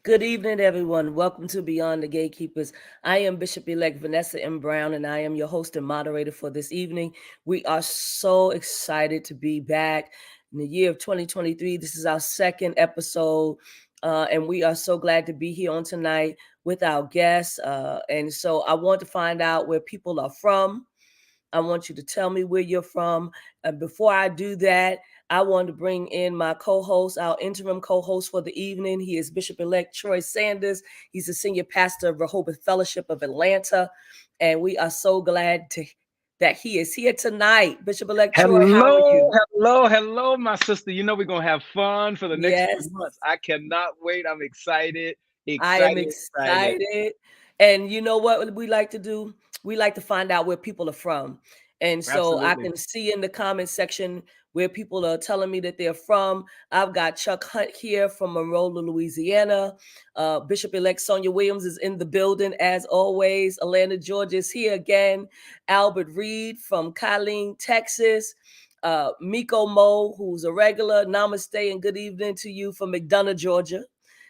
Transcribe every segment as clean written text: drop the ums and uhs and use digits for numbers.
Good evening, everyone. Welcome to Beyond the Gatekeepers. I am Bishop-Elect Vanessa M. Brown, and I am your host and moderator for this evening. We are so excited to be back in the year of 2023. This is our second episode, and we are so glad to be here on tonight with our guests. And so I want to find out where people are from. I want you to tell me where you're from. And before I do that, I want to bring in my co-host, our interim co-host for the evening. He is Bishop-Elect Troy Sanders. He's the senior pastor of Rehoboth Fellowship of Atlanta. And we are so glad that he is here tonight. Bishop-Elect Troy, how are Hello, you? hello, my sister. You know we're gonna have fun for the next few Yes, months. I cannot wait. I'm excited, I am excited, excited. excited. And you know what we like to do? We like to find out where people are from. And so I Absolutely. can see in the comment section where people are telling me that they're from. I've got Chuck Hunt here from Monroe, Louisiana. Bishop-Elect Sonia Williams is in the building as always. Atlanta, Georgia is here again. Albert Reed from Colleen, Texas. Miko Mo, who's a regular. Namaste and good evening to you from McDonough, Georgia.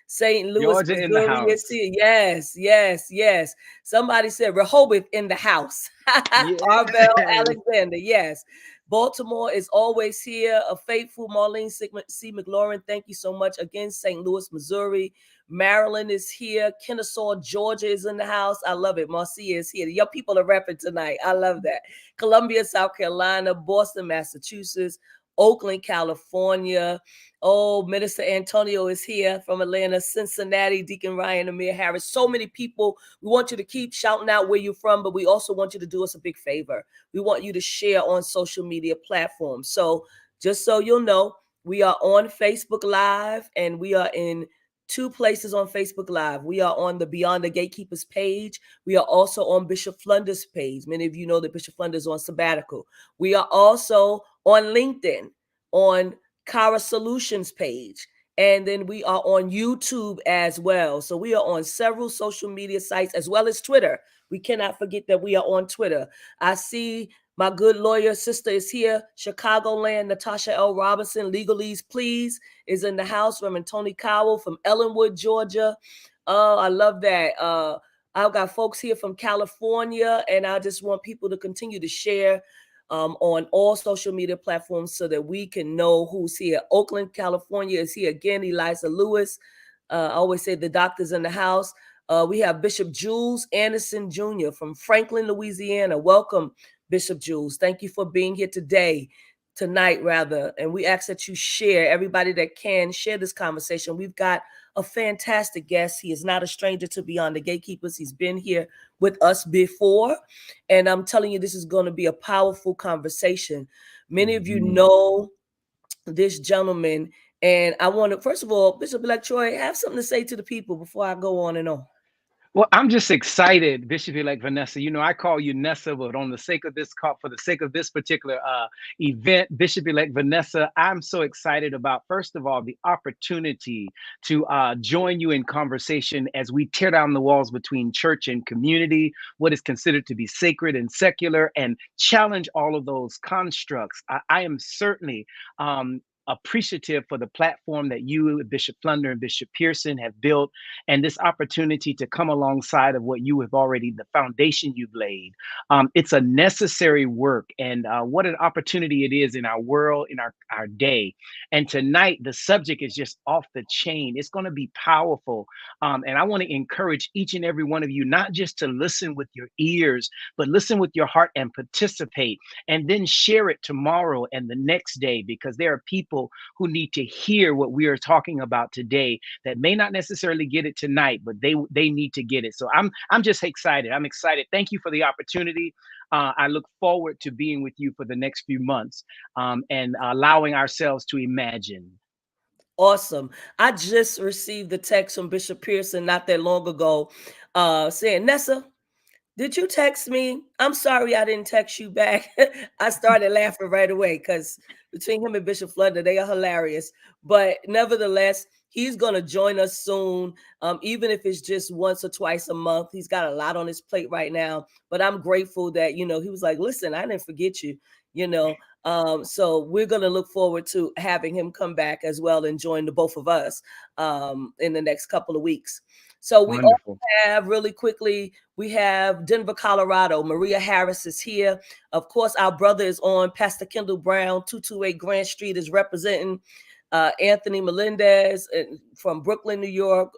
St. Louis, Georgia in the Missouri is house. here. Yes, yes, yes. Somebody said Rehoboth in the house. Arbel Yes. Alexander, yes. Baltimore is always here. A faithful Marlene C. McLaurin, thank you so much. Again, St. Louis, Missouri. Maryland is here. Kennesaw, Georgia is in the house. I love it. Marcia is here. Your people are repping tonight. I love that. Columbia, South Carolina. Boston, Massachusetts. Oakland, California. Oh, Minister Antonio is here from Atlanta, Cincinnati, Deacon Ryan, Amir Harris. So many people. We want you to keep shouting out where you're from, but we also want you to do us a big favor. We want you to share on social media platforms. So just so you'll know, we are on Facebook Live and we are in two places on Facebook Live. We are on the Beyond the Gatekeepers page. We are also on Bishop Flunder's page. Many of you know that Bishop Flunder is on sabbatical. We are also on LinkedIn, on Kara Solutions page. And then we are on YouTube as well. So we are on several social media sites as well as Twitter. We cannot forget that we are on Twitter. I see my good lawyer sister is here. Chicagoland, Natasha L. Robinson, Legalese Please, is in the house. Reverend Tony Cowell from Ellenwood, Georgia. I love that. I've got folks here from California, and I just want people to continue to share on all social media platforms so that we can know who's here. Oakland, California is here again. Eliza Lewis. I always say the doctor's in the house. We have Bishop Jules Anderson Jr. from Franklin, Louisiana. Welcome, Bishop Jules. Thank you for being here tonight rather. And we ask that you share, everybody that can share this conversation. We've got a fantastic guest. He is not a stranger to Beyond the Gatekeepers. He's been here with us before. And I'm telling you, this is going to be a powerful conversation. Many of you know this gentleman. And I want to, first of all, Bishop-Elect Troy, have something to say to the people before I go on and on. Well, I'm just excited, Bishop-Elect Vanessa. You know, I call you Nessa, but on the sake of this call, for the sake of this particular event, Bishop-Elect Vanessa, I'm so excited about, first of all, the opportunity to join you in conversation as we tear down the walls between church and community, what is considered to be sacred and secular, and challenge all of those constructs. I am certainly appreciative for the platform that you, Bishop Flunder and Bishop Pearson, have built, and this opportunity to come alongside of what you have already, the foundation you've laid. It's a necessary work, and what an opportunity it is in our world, in our day. And tonight, the subject is just off the chain. It's going to be powerful. And I want to encourage each and every one of you, not just to listen with your ears, but listen with your heart and participate, and then share it tomorrow and the next day, because there are people who need to hear what we are talking about today that may not necessarily get it tonight, but they need to get it. So I'm just excited. I'm excited. Thank you for the opportunity. I look forward to being with you for the next few months, and allowing ourselves to imagine. Awesome. I just received the text from Bishop Pearson not that long ago saying, Nessa, did you text me? I'm sorry I didn't text you back. I started laughing right away because between him and Bishop Flunder, they are hilarious. But nevertheless, He's going to join us soon, even if it's just once or twice a month. He's got a lot on his plate right now, but I'm grateful that, you know, he was like, listen, I didn't forget you, you know. So we're going to look forward to having him come back as well and join the both of us in the next couple of weeks. So we also Wonderful. have, really quickly, we have Denver, Colorado. Maria Harris is here. Of course, our brother is on. Pastor Kendall Brown, 228 Grand Street, is representing. Anthony Melendez from Brooklyn, New York.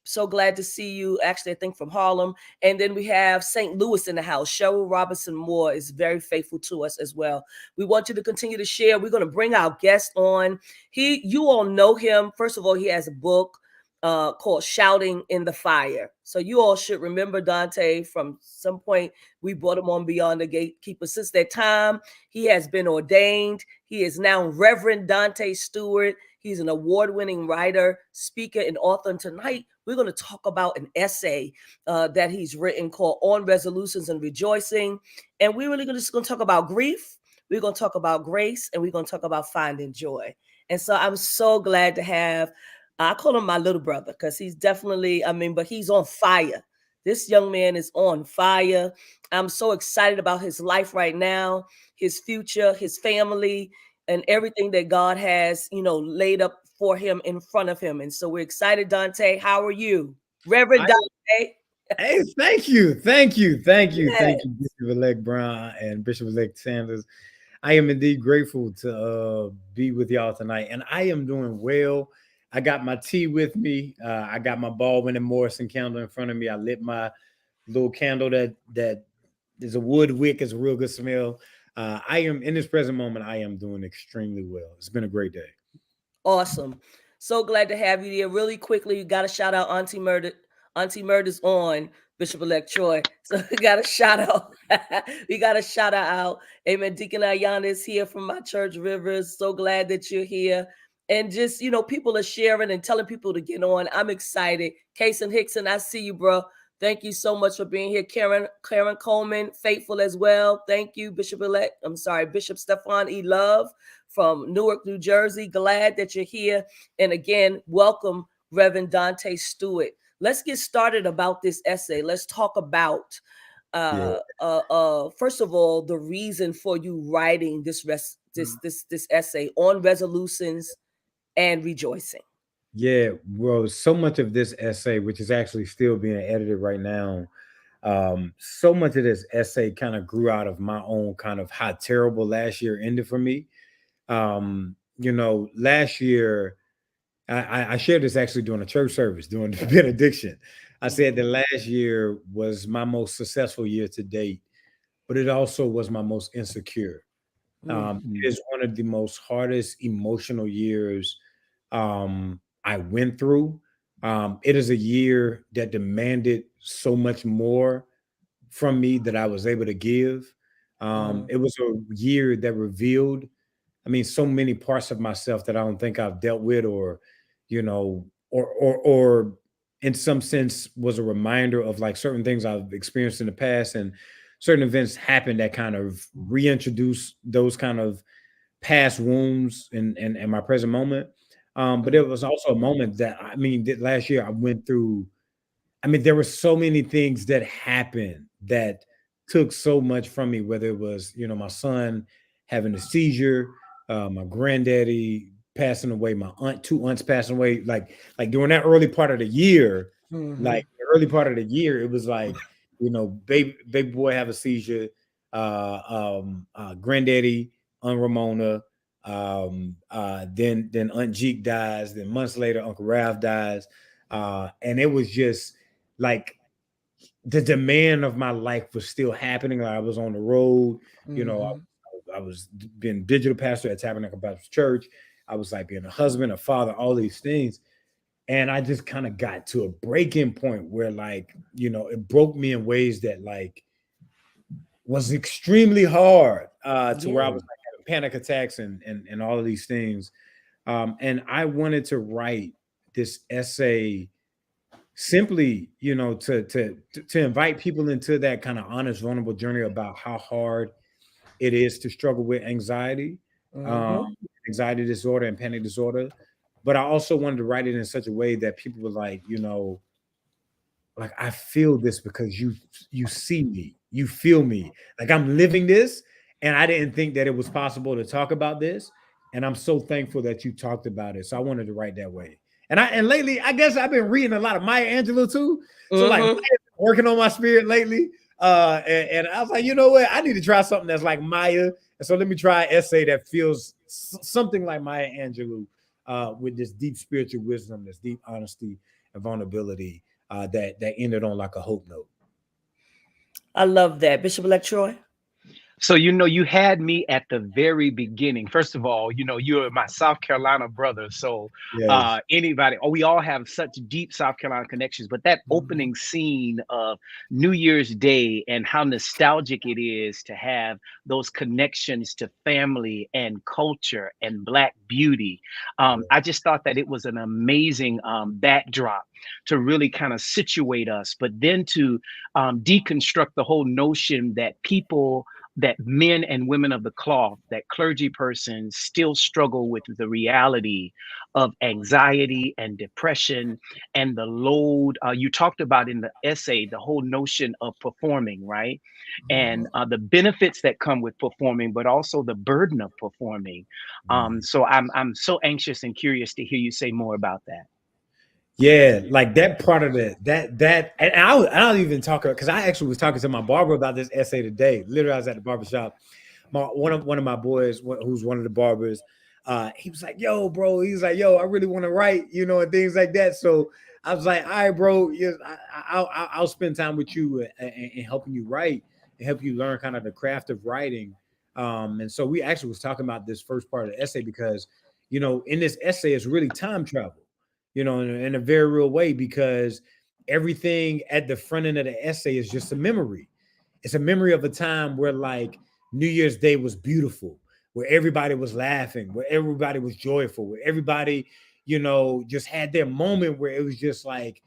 So glad to see you. Actually, I think from Harlem. And then we have St. Louis in the house. Cheryl Robinson Moore is very faithful to us as well. We want you to continue to share. We're going to bring our guest on. You all know him. First of all, he has a book called Shouting in the Fire. So you all should remember Danté from some point. We brought him on Beyond the Gatekeepers. Since that time, he has been ordained. He is now Reverend Danté Stewart. He's an award-winning writer, speaker, and author. And tonight, we're going to talk about an essay that he's written called On Resolutions and Rejoicing. And we're really just going to talk about grief. We're going to talk about grace, and we're going to talk about finding joy. And so I'm so glad to have, I call him my little brother because he's definitely, but he's on fire. This young man is on fire. I'm so excited about his life right now, his future, his family, and everything that God has, laid up for him in front of him. And so we're excited, Danté. How are you? Reverend Danté. Hey, thank you. Yes. Bishop-Elect Brown and Bishop-Elect Sanders. I am indeed grateful to be with y'all tonight, and I am doing well. I got my tea with me. I got my Baldwin and Morrison candle in front of me. I lit my little candle that is a wood wick. It's a real good smell. I am, in this present moment, I am doing extremely well. It's been a great day. Awesome. So glad to have you here. Really quickly, you got to shout out Auntie Murder. Auntie Murder's on Bishop-Elect Troy. So we got to shout out. We got to shout her out. Amen. Deacon Ayana is here from my church, Rivers. So glad that you're here. And just, people are sharing and telling people to get on. I'm excited. Kason Hickson, I see you, bro. Thank you so much for being here. Karen Coleman, faithful as well. Thank you, Bishop Stefan E. Love from Newark, New Jersey. Glad that you're here. And again, welcome, Reverend Danté Stewart. Let's get started about this essay. Let's talk about, first of all, the reason for you writing this essay on resolutions and rejoicing. Yeah, well, so much of this essay, which is actually still being edited right now, so much of this essay kind of grew out of my own kind of how terrible last year ended for me. Last year, I shared this actually during a church service, during the benediction. I said that last year was my most successful year to date, but it also was my most insecure. It is one of the most hardest emotional years I went through. It is a year that demanded so much more from me that I was able to give. It was a year that revealed, so many parts of myself that I don't think I've dealt with, or, or in some sense was a reminder of like certain things I've experienced in the past, and certain events happened that kind of reintroduce those kind of past wounds in my present moment. But it was also a moment that that last year I went through. There were so many things that happened that took so much from me, whether it was, my son having a seizure, my granddaddy passing away, my two aunts passing away, like during that early part of the year, it was like, baby boy have a seizure, granddaddy, Aunt Ramona, then Aunt Jeek dies, then months later Uncle Ralph dies, and it was just like the demand of my life was still happening. Like I was on the road, I was being digital pastor at Tabernacle Baptist Church. I was like being a husband, a father, all these things. And I just kind of got to a breaking point where like, it broke me in ways that like was extremely hard to where I was like having panic attacks and all of these things. And I wanted to write this essay simply, to invite people into that kind of honest, vulnerable journey about how hard it is to struggle with anxiety, anxiety disorder and panic disorder. but I also wanted to write it in such a way that people were like, you know, like I feel this because you see me, you feel me, like I'm living this, and I didn't think that it was possible to talk about this, and I'm so thankful that you talked about it. So I wanted to write that way. And lately, I guess I've been reading a lot of Maya Angelou too. So like Mm-hmm. Maya's been working on my spirit lately. And I was like, you know what? I need to try something that's like Maya. And so let me try an essay that feels something like Maya Angelou, with this deep spiritual wisdom, this deep honesty and vulnerability, that ended on like a hope note. I love that. Bishop-Elect Troy. So, you had me at the very beginning. First of all, you're my South Carolina brother. So, Yes. anybody, we all have such deep South Carolina connections. But that opening scene of New Year's Day and how nostalgic it is to have those connections to family and culture and Black beauty. I just thought that it was an amazing backdrop to really kind of situate us, but then to deconstruct the whole notion that men and women of the cloth, that clergy persons still struggle with the reality of anxiety and depression and the load. You talked about in the essay, the whole notion of performing, right? And the benefits that come with performing, but also the burden of performing. So I'm so anxious and curious to hear you say more about that. Yeah, like that part of and I'll even talk because I actually was talking to my barber about this essay today. Literally, I was at the barbershop. One of my boys, who's one of the barbers, he was like, "Yo, bro," he's like, "Yo, I really want to write," and things like that. So I was like, "All right, bro, yes, I'll spend time with you and helping you write and help you learn kind of the craft of writing." And so we actually was talking about this first part of the essay because, in this essay, it's really time travel, in a very real way, because everything at the front end of the essay is just a memory. It's a memory of a time where like New Year's Day was beautiful, where everybody was laughing, where everybody was joyful, where everybody, just had their moment where it was just like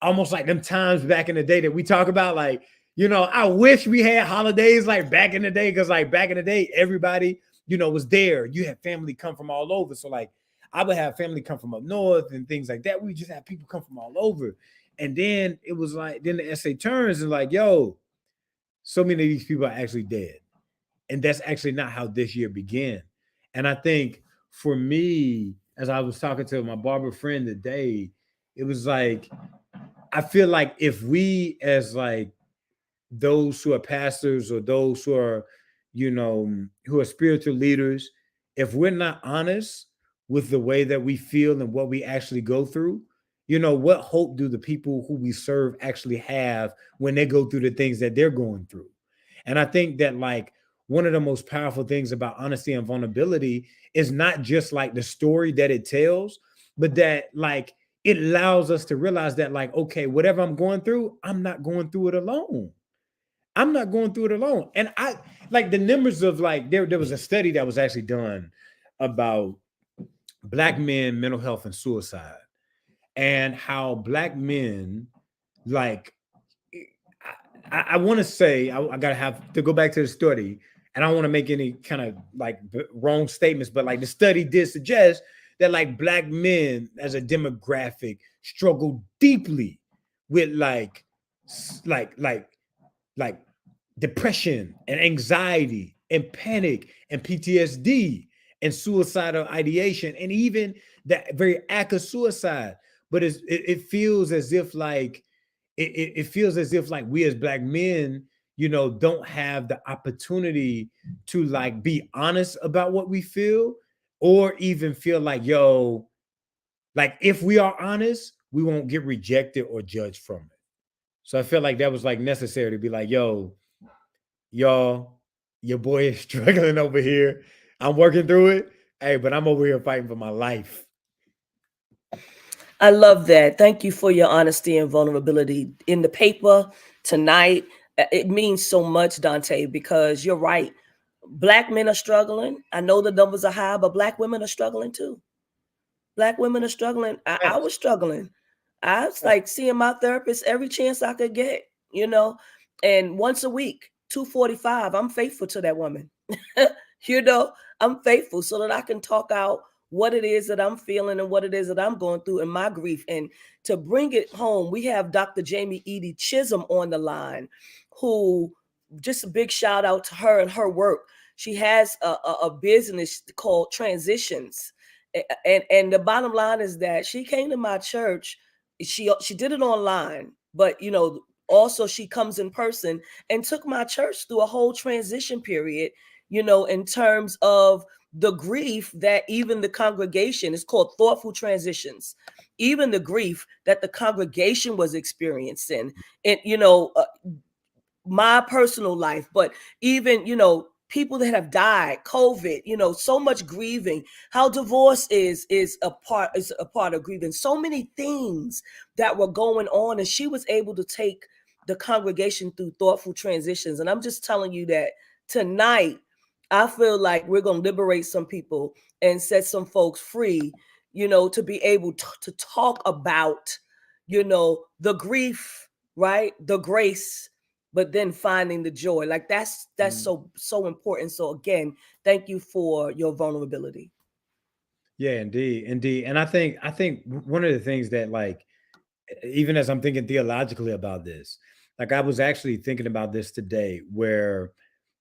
almost like them times back in the day that we talk about. Like, I wish we had holidays like back in the day, because like back in the day, everybody, was there. You had family come from all over. So like I would have family come from up north and things like that. We just have people come from all over. And then it was like, then the essay turns and like, yo, so many of these people are actually dead. And that's actually not how this year began. And I think for me, as I was talking to my barber friend today, it was like, I feel like if we as like those who are pastors or those who are spiritual leaders, if we're not honest with the way that we feel and what we actually go through, what hope do the people who we serve actually have when they go through the things that they're going through? And I think that like one of the most powerful things about honesty and vulnerability is not just like the story that it tells, but that like it allows us to realize that like, okay, whatever I'm going through, I'm not going through it alone. I'm not going through it alone. And I like the numbers of like there was a study that was actually done about Black men, mental health, and suicide, and how Black men like I want to say I gotta have to go back to the study, and I don't want to make any kind of like wrong statements, but like the study did suggest that like Black men as a demographic struggle deeply with like like like depression and anxiety and panic and PTSD and suicidal ideation and even that very act of suicide. But it feels as if like it feels as if like we as Black men, don't have the opportunity to like be honest about what we feel, or even feel like, yo, like if we are honest, we won't get rejected or judged from it. So I feel like that was like necessary to be like, yo, y'all, your boy is struggling over here. I'm working through it. Hey, but I'm over here fighting for my life. I love that. Thank you for your honesty and vulnerability in the paper tonight. It means so much, Danté, because you're right. Black men are struggling. I know the numbers are high, but Black women are struggling too. Black women are struggling. I was struggling. I was like seeing my therapist every chance I could get, and once a week, 2:45, I'm faithful to that woman. I'm faithful so that I can talk out what it is that I'm feeling and what it is that I'm going through in my grief. And to bring it home, we have Dr. Jamie Edie Chisholm on the line, who, just a big shout out to her and her work. She has a business called Transitions. And the bottom line is that she came to my church. She did it online, but also she comes in person, and took my church through a whole transition period, in terms of the grief that even the congregation, is called Thoughtful Transitions, even the grief that the congregation was experiencing. And my personal life, but even people that have died, COVID, so much grieving, how divorce is a part of grieving, so many things that were going on. And she was able to take the congregation through Thoughtful Transitions. And I'm just telling you that tonight, I feel like we're going to liberate some people and set some folks free, to be able to talk about, the grief, right? The grace, but then finding the joy. Like that's so important. So again, thank you for your vulnerability. Yeah, indeed. And I think one of the things that, like, even as I'm thinking theologically about this, like, I was actually thinking about this today, where,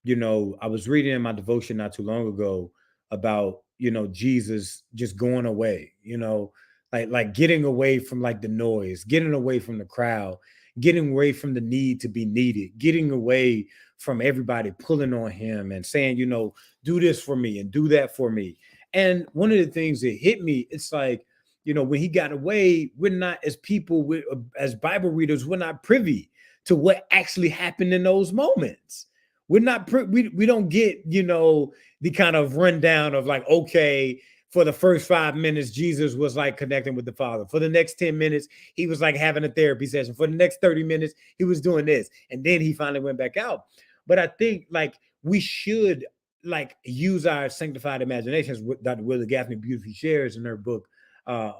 I was reading in my devotion not too long ago about, Jesus just going away, like getting away from, like, the noise, getting away from the crowd, getting away from the need to be needed, getting away from everybody pulling on him and saying, do this for me and do that for me. And one of the things that hit me, it's like, when he got away, we're not, as people, as Bible readers, we're not privy to what actually happened in those moments. We're not, we don't get, the kind of rundown of, like, okay, for the first 5 minutes, Jesus was, like, connecting with the Father. For the next 10 minutes, he was, like, having a therapy session. For the next 30 minutes, he was doing this. And then he finally went back out. But I think, like, we should, like, use our sanctified imaginations, what Dr. Willie Gaffney beautifully shares in her book, on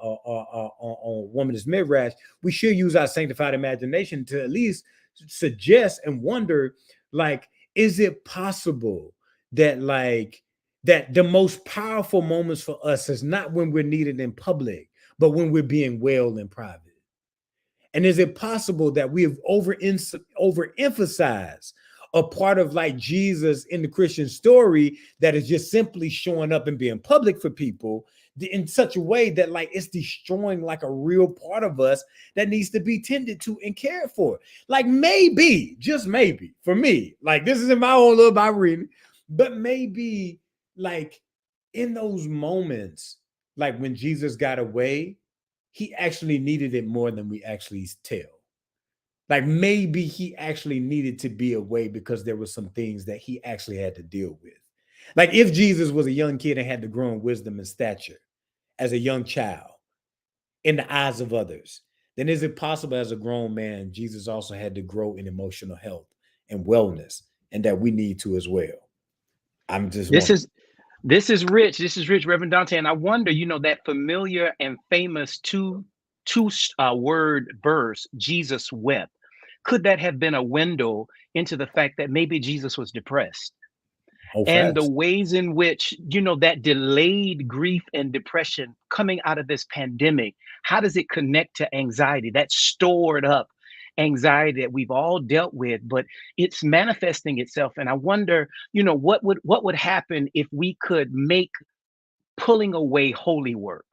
Womanist Midrash. We should use our sanctified imagination to at least suggest and wonder, like, is it possible that, like, that the most powerful moments for us is not when we're needed in public, but when we're being wailed in private? And is it possible that we have overemphasized a part of, like, Jesus in the Christian story that is just simply showing up and being public for people in such a way that, like, it's destroying, like, a real part of us that needs to be tended to and cared for? Like, maybe, just maybe, for me, like, this is in my own little Bible reading, but maybe, like, in those moments, like when Jesus got away, he actually needed it more than we actually tell. Like, maybe he actually needed to be away because there were some things that he actually had to deal with. Like, if Jesus was a young kid and had to grow in wisdom and stature as a young child in the eyes of others, then is it possible as a grown man, Jesus also had to grow in emotional health and wellness, and that we need to as well? I'm just This is rich. This is rich, Reverend Dante. And I wonder, that familiar and famous two word verse, Jesus wept. Could that have been a window into the fact that maybe Jesus was depressed? And the ways in which, that delayed grief and depression coming out of this pandemic, how does it connect to anxiety, that stored up anxiety that we've all dealt with, but it's manifesting itself? And I wonder, what would happen if we could make pulling away holy work,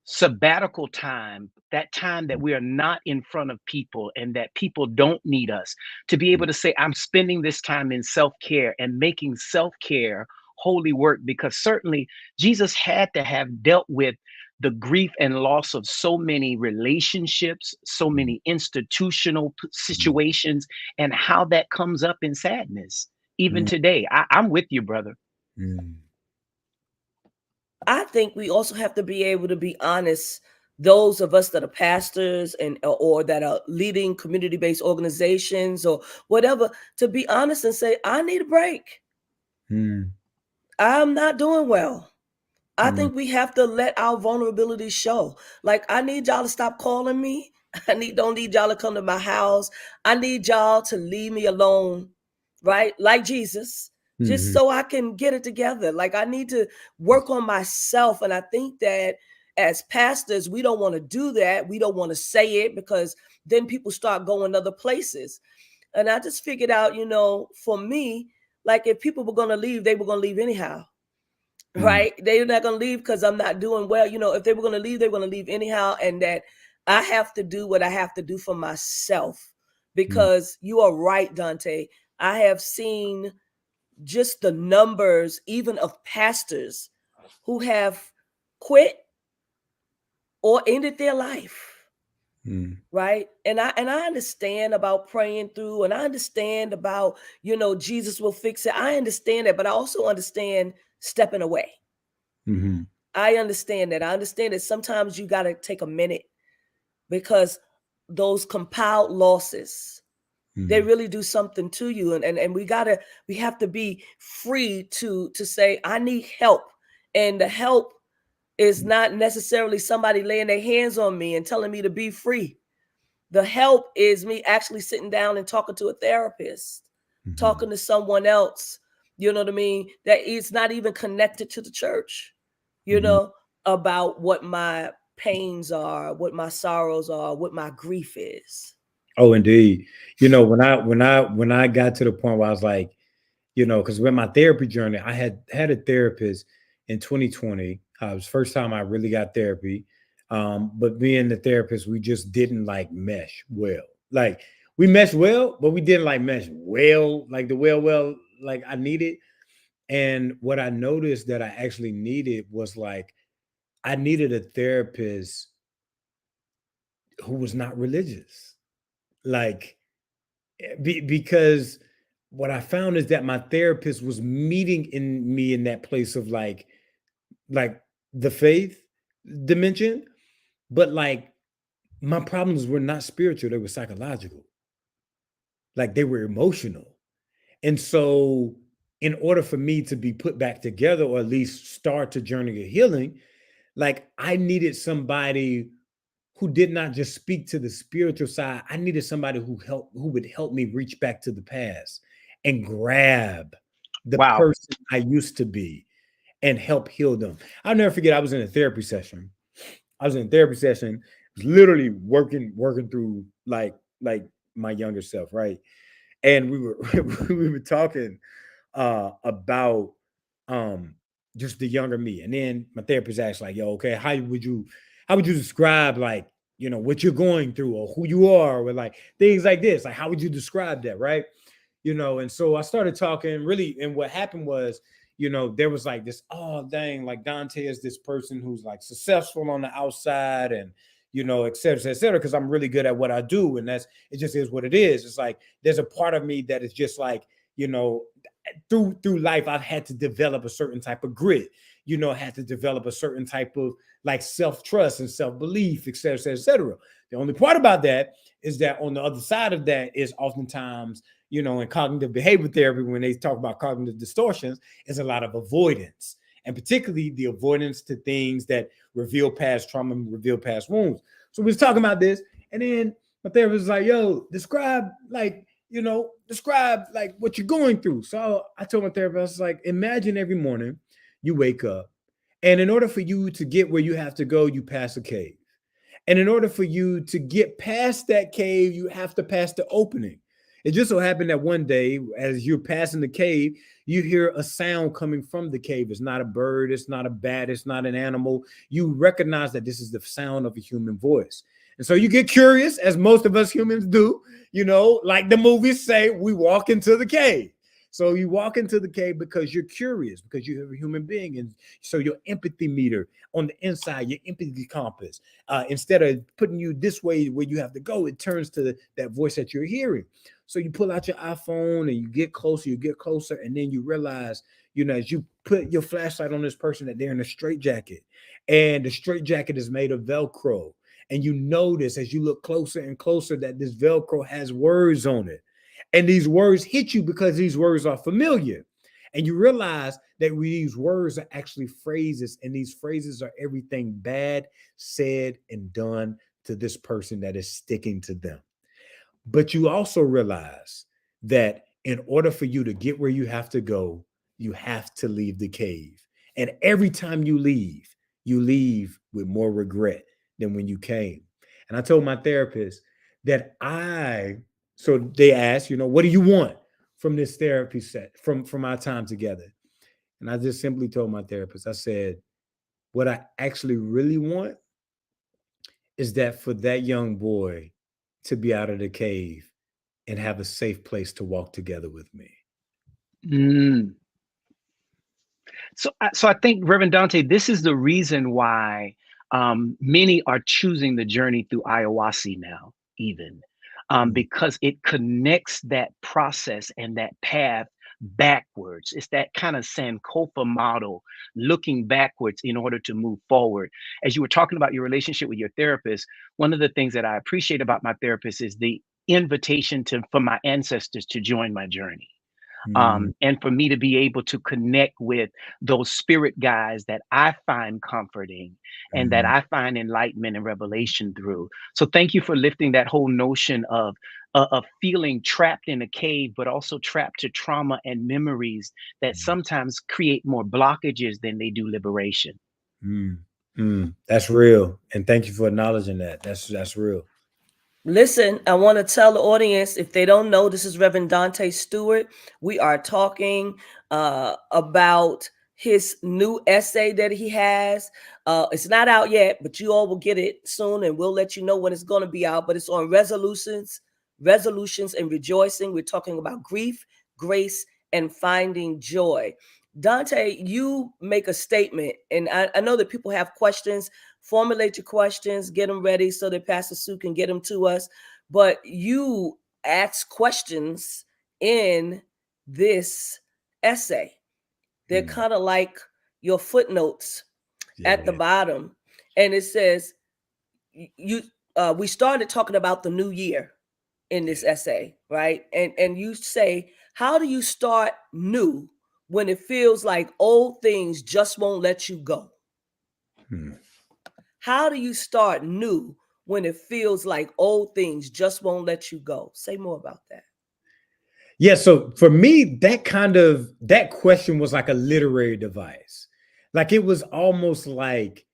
sabbatical time, that time that we are not in front of people and that people don't need us, to be able to say, I'm spending this time in self-care and making self-care holy work. Because certainly Jesus had to have dealt with the grief and loss of so many relationships, so many institutional situations, and how that comes up in sadness even today. I'm with you, brother. I think we also have to be able to be honest, those of us that are pastors or that are leading community-based organizations or whatever, to be honest and say, I need a break. I'm not doing well. I think we have to let our vulnerability show. Like, I need y'all to stop calling me. Don't need y'all to come to my house. I need y'all to leave me alone, right? Like Jesus. just so I can get it together. Like, I need to work on myself. And I think that as pastors, we don't want to do that. We don't want to say it, because then people start going other places. And I just figured out, for me, like, if people were going to leave, they were going to leave anyhow. Right? They're not going to leave because I'm not doing well. If they were going to leave, they were going to leave anyhow. And that I have to do what I have to do for myself, because you are right, Danté. I have seen just the numbers, even of pastors who have quit or ended their life. Right. And I understand about praying through, and I understand about, Jesus will fix it. I understand that, but I also understand stepping away. I understand that. I understand that sometimes you got to take a minute, because those compiled losses, they really do something to you. And we have to be free to say, I need help. And the help is not necessarily somebody laying their hands on me and telling me to be free. The help is me actually sitting down and talking to a therapist, talking to someone else, you know what I mean, that is not even connected to the church, about what my pains are, what my sorrows are, what my grief is. Oh, indeed. When I got to the point where I was like, because with my therapy journey, I had a therapist in 2020. It was the first time I really got therapy. But me and the therapist, we just didn't like mesh well. Like, we meshed well, but we didn't like mesh well, like the well, like I needed. And what I noticed that I actually needed was, like, I needed a therapist who was not religious. Like, because what I found is that my therapist was meeting in me in that place of like the faith dimension, but like my problems were not spiritual, they were psychological. Like, they were emotional. And so in order for me to be put back together, or at least start a journey of healing, like, I needed somebody who did not just speak to the spiritual side. I needed somebody who would help me reach back to the past and grab the person I used to be and help heal them. I'll never forget, I was in a therapy session. I was literally working through like my younger self, right? And we were talking about just the younger me. And then my therapist asked, like, yo, okay, how would you describe, like, what you're going through, or who you are, or like things like this? Like, how would you describe that, right? And so I started talking, really, and what happened was, there was like this, oh dang, like Danté is this person who's like successful on the outside, and et cetera, because I'm really good at what I do. And it just is what it is. It's like there's a part of me that is just like, through life, I've had to develop a certain type of grit, had to develop a certain type of like self-trust and self-belief, et cetera, et cetera. The only part about that is that on the other side of that is oftentimes, in cognitive behavior therapy, when they talk about cognitive distortions, is a lot of avoidance, and particularly the avoidance to things that reveal past trauma and reveal past wounds. So we was talking about this, and then my therapist was like, yo, describe like what you're going through. So I told my therapist, I was like, imagine every morning you wake up, and in order for you to get where you have to go, you pass a cave. And in order for you to get past that cave, you have to pass the opening. It just so happened that one day, as you're passing the cave, you hear a sound coming from the cave. It's not a bird, it's not a bat, it's not an animal. You recognize that this is the sound of a human voice. And so you get curious, as most of us humans do, like the movies say, we walk into the cave. So you walk into the cave because you're curious, because you're a human being. And so your empathy meter on the inside, your empathy compass, instead of putting you this way where you have to go, it turns to that voice that you're hearing. So you pull out your iPhone and you get closer, and then you realize, as you put your flashlight on this person, that they're in a straitjacket, and the straitjacket is made of Velcro. And you notice as you look closer and closer that this Velcro has words on it. And these words hit you because these words are familiar. And you realize that these words are actually phrases, and these phrases are everything bad said and done to this person that is sticking to them. But you also realize that in order for you to get where you have to go, you have to leave the cave. And every time you leave with more regret than when you came. And I told my therapist that so they asked, what do you want from this therapy set, from our time together? And I just simply told my therapist, I said, what I actually really want is that for that young boy to be out of the cave and have a safe place to walk together with me. Mm. So I think, Reverend Dante, this is the reason why many are choosing the journey through ayahuasca now, even because it connects that process and that path backwards. It's that kind of Sankofa model, looking backwards in order to move forward. As you were talking about your relationship with your therapist, one of the things that I appreciate about my therapist is the invitation for my ancestors to join my journey. And for me to be able to connect with those spirit guides that I find comforting and that I find enlightenment and revelation through. So thank you for lifting that whole notion of feeling trapped in a cave, but also trapped to trauma and memories that sometimes create more blockages than they do liberation. That's real. And thank you for acknowledging that. That's real. Listen, I want to tell the audience, if they don't know, this is Reverend Danté Stewart. We are talking about his new essay that he has. It's not out yet, but you all will get it soon, and we'll let you know when it's going to be out. But it's on resolutions, and rejoicing. We're talking about grief, grace, and finding joy. Danté, you make a statement, and I know that people have questions. Formulate your questions, get them ready so that Pastor Sue can get them to us. But you ask questions in this essay. They're kind of like your footnotes at the bottom. And it says, we started talking about the new year in this essay, right? And you say, how do you start new when it feels like old things just won't let you go? How do you start new when it feels like old things just won't let you go? Say more about that. Yeah, so for me, that question was like a literary device. Like it was almost like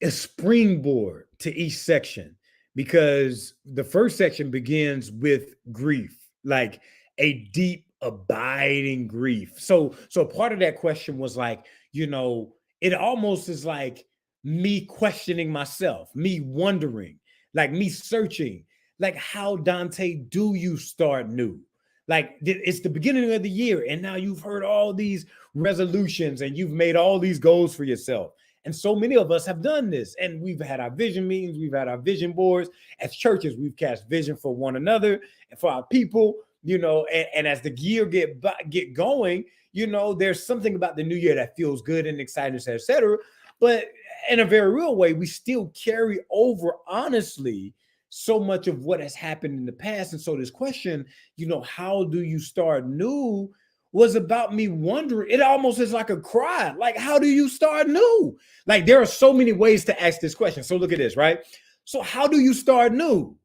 a springboard to each section, because the first section begins with grief, like a deep abiding grief. So part of that question was like, it almost is like me questioning myself, me wondering, like me searching, like, how, Dante, do you start new? Like, it's the beginning of the year, and now you've heard all these resolutions and you've made all these goals for yourself. And so many of us have done this, and we've had our vision meetings, we've had our vision boards. As churches, we've cast vision for one another and for our people, and as the year get going, there's something about the new year that feels good and exciting, et cetera. But in a very real way, we still carry over, honestly, so much of what has happened in the past. And so this question, how do you start new, was about me wondering. It almost is like a cry. Like, how do you start new? Like, there are so many ways to ask this question. So look at this, right? So how do you start new?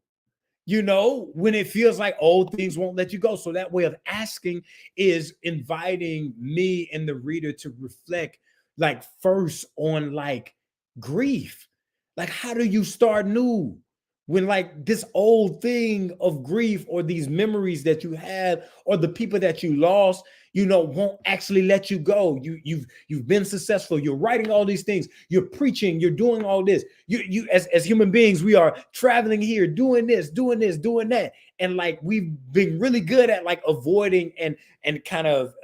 When it feels like old things won't let you go. So that way of asking is inviting me and the reader to reflect, like, first on like grief. Like, how do you start new when like this old thing of grief, or these memories that you have, or the people that you lost, won't actually let you go? You've been successful. You're writing all these things. You're preaching. You're doing all this. You as human beings, we are traveling here, doing this, doing that, and like we've been really good at like avoiding and kind of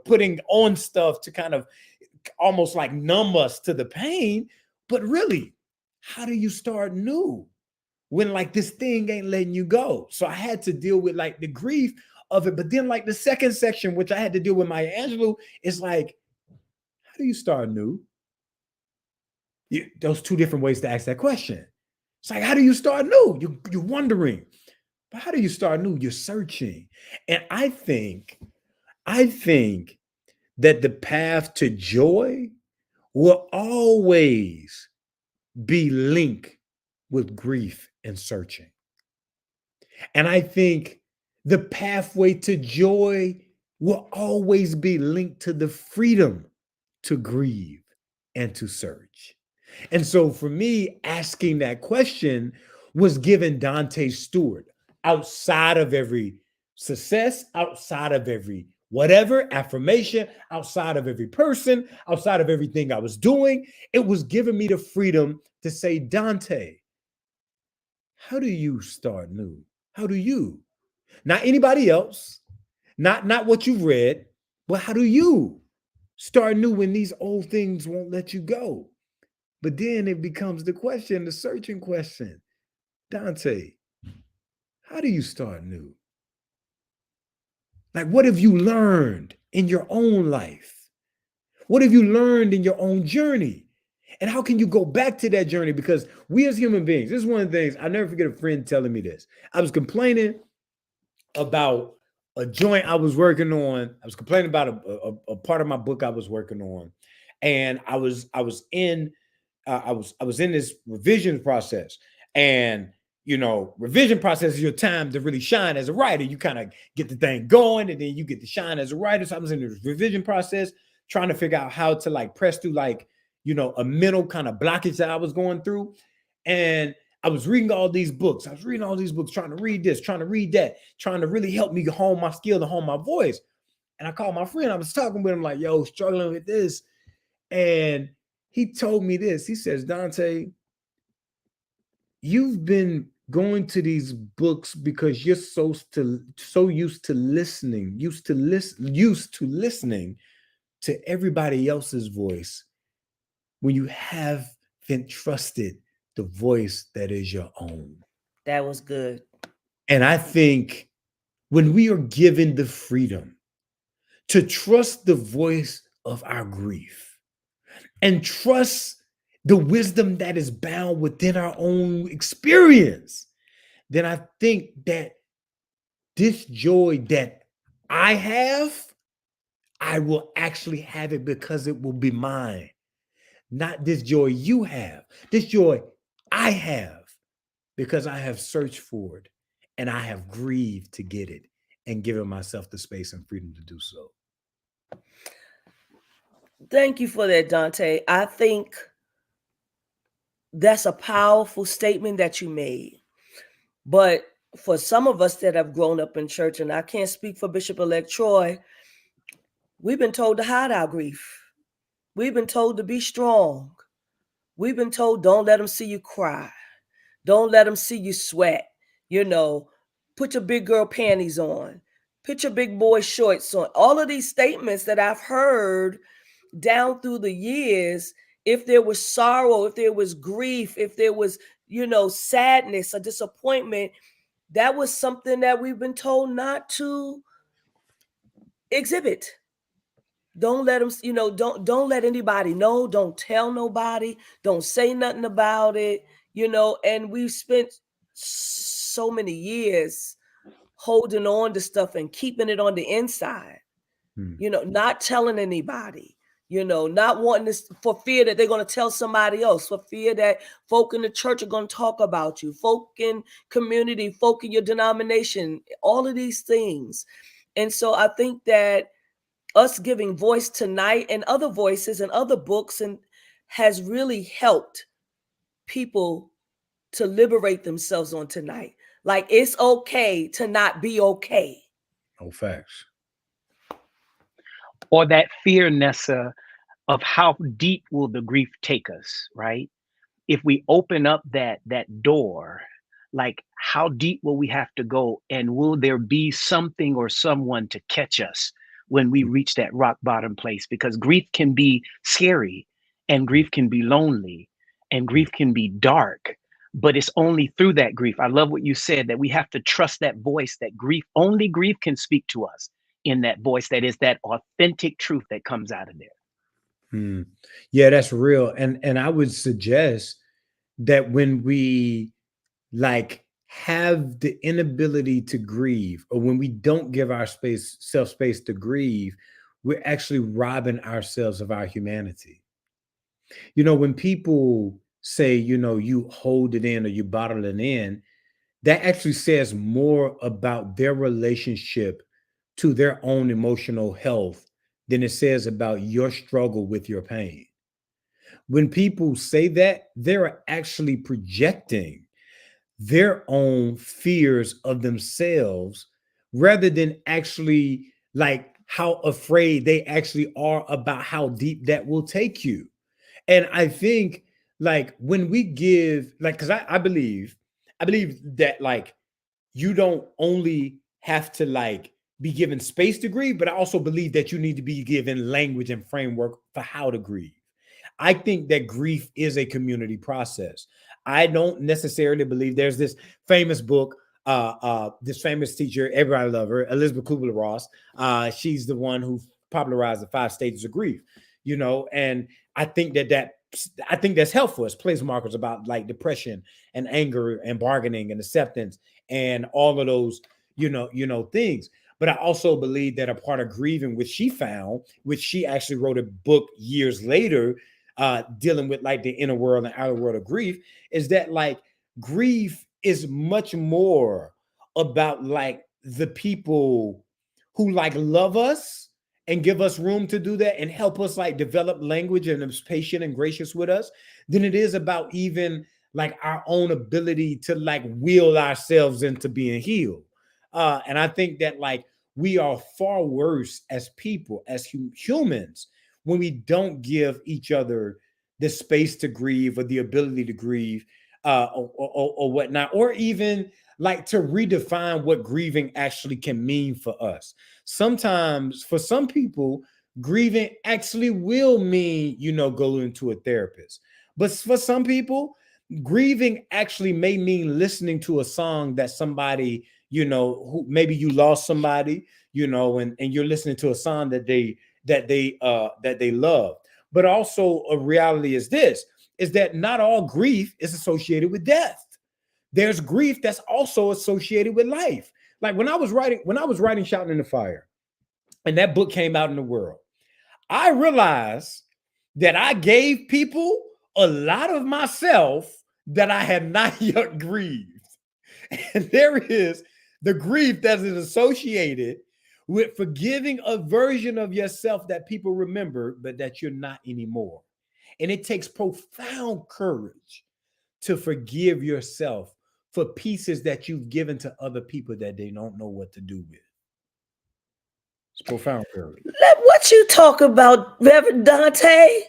putting on stuff to kind of almost like numb us to the pain. But really, how do you start new when like this thing ain't letting you go? So I had to deal with like the grief of it. But then like the second section, which I had to deal with Maya Angelou, is like, how do you start new? Those two different ways to ask that question. It's like, how do you start new? You're wondering. But how do you start new? You're searching. And I think that the path to joy will always be linked with grief and searching. And I think the pathway to joy will always be linked to the freedom to grieve and to search. And so for me, asking that question was giving Danté Stewart, outside of every success, outside of every whatever affirmation, outside of every person, outside of everything I was doing, it was giving me the freedom to say, Danté, how do you start new? How do you? Not anybody else, not what you've read, but how do you start new when these old things won't let you go? But then it becomes the question, the searching question. Danté, how do you start new? Like, what have you learned in your own life? What have you learned in your own journey? And how can you go back to that journey? Because we as human beings, this is one of the things, I'll never forget a friend telling me this. I was complaining about a joint I was working on. I was complaining about a part of my book I was working on. And I was in this revision process. And revision process is your time to really shine as a writer. You kind of get the thing going, and then you get to shine as a writer. So I was in this revision process, trying to figure out how to like press through a mental kind of blockage that I was going through. And I was reading all these books. Trying to read this, trying to read that, trying to really help me hone my skill, to hone my voice. And I called my friend. I was talking with him like, yo, struggling with this. And he told me this. He says, Danté, you've been going to these books because you're so used to listening to everybody else's voice when you haven't trusted the voice that is your own. That was good. And I think when we are given the freedom to trust the voice of our grief and trust the wisdom that is bound within our own experience, then I think that this joy that I have, I will actually have it because it will be mine. Not this joy you have, this joy I have because I have searched for it and I have grieved to get it and given myself the space and freedom to do so. Thank you for that, Danté. I think that's a powerful statement that you made. But for some of us that have grown up in church, and I can't speak for Bishop-Elect Troy, we've been told to hide our grief. We've been told to be strong. We've been told, don't let them see you cry. Don't let them see you sweat. Put your big girl panties on. Put your big boy shorts on. All of these statements that I've heard down through the years, if there was sorrow, if there was grief, if there was, sadness or disappointment, that was something that we've been told not to exhibit. Don't let them, don't let anybody know. Don't tell nobody. Don't say nothing about it, and we've spent so many years holding on to stuff and keeping it on the inside, not telling anybody, not wanting this for fear that they're going to tell somebody else, for fear that folk in the church are going to talk about you, folk in community, folk in your denomination, all of these things. And so I think that us giving voice tonight and other voices and other books and has really helped people to liberate themselves on tonight. Like, it's okay to not be okay. Oh, facts. Or that fear, Nessa, of how deep will the grief take us, right? If we open up that door, like how deep will we have to go? And will there be something or someone to catch us when we reach that rock bottom place? Because grief can be scary, and grief can be lonely, and grief can be dark, but it's only through that grief. I love what you said, that we have to trust that voice, that only grief can speak to us in that voice, that is that authentic truth that comes out of there. Yeah, that's real. And I would suggest that when we have the inability to grieve, or when we don't give our self space to grieve, we're actually robbing ourselves of our humanity. When people say, you hold it in or you bottle it in, that actually says more about their relationship to their own emotional health than it says about your struggle with your pain. When people say that, they're actually projecting their own fears of themselves rather than actually like how afraid they actually are about how deep that will take you. And I think like when we give like because I believe that like you don't only have to like be given space to grieve, but I also believe that you need to be given language and framework for how to grieve. I think that grief is a community process. I don't necessarily believe there's this famous book, this famous teacher, everybody love her, Elizabeth Kubler-Ross. She's the one who popularized the 5 stages of grief, and I think I think that's helpful as place markers about like depression and anger and bargaining and acceptance and all of those, things. But I also believe that a part of grieving, which she found, which she actually wrote a book years later, dealing with like the inner world and outer world of grief, is that like grief is much more about like the people who like love us and give us room to do that and help us like develop language and is patient and gracious with us than it is about even like our own ability to like will ourselves into being healed. And I think that like we are far worse as people, as humans, when we don't give each other the space to grieve or the ability to grieve, or whatnot, or even like to redefine what grieving actually can mean for us. Sometimes for some people, grieving actually will mean, go into a therapist. But for some people, grieving actually may mean listening to a song that somebody, who maybe you lost somebody, and you're listening to a song that they love. But also a reality is that not all grief is associated with death. There's grief that's also associated with life. Like when I was writing Shouting in the Fire, and that book came out in the world, I realized that I gave people a lot of myself that I had not yet grieved. And there is the grief that is associated with forgiving a version of yourself that people remember, but that you're not anymore. And it takes profound courage to forgive yourself for pieces that you've given to other people that they don't know what to do with. It's profound courage. What you talk about, Reverend Dante?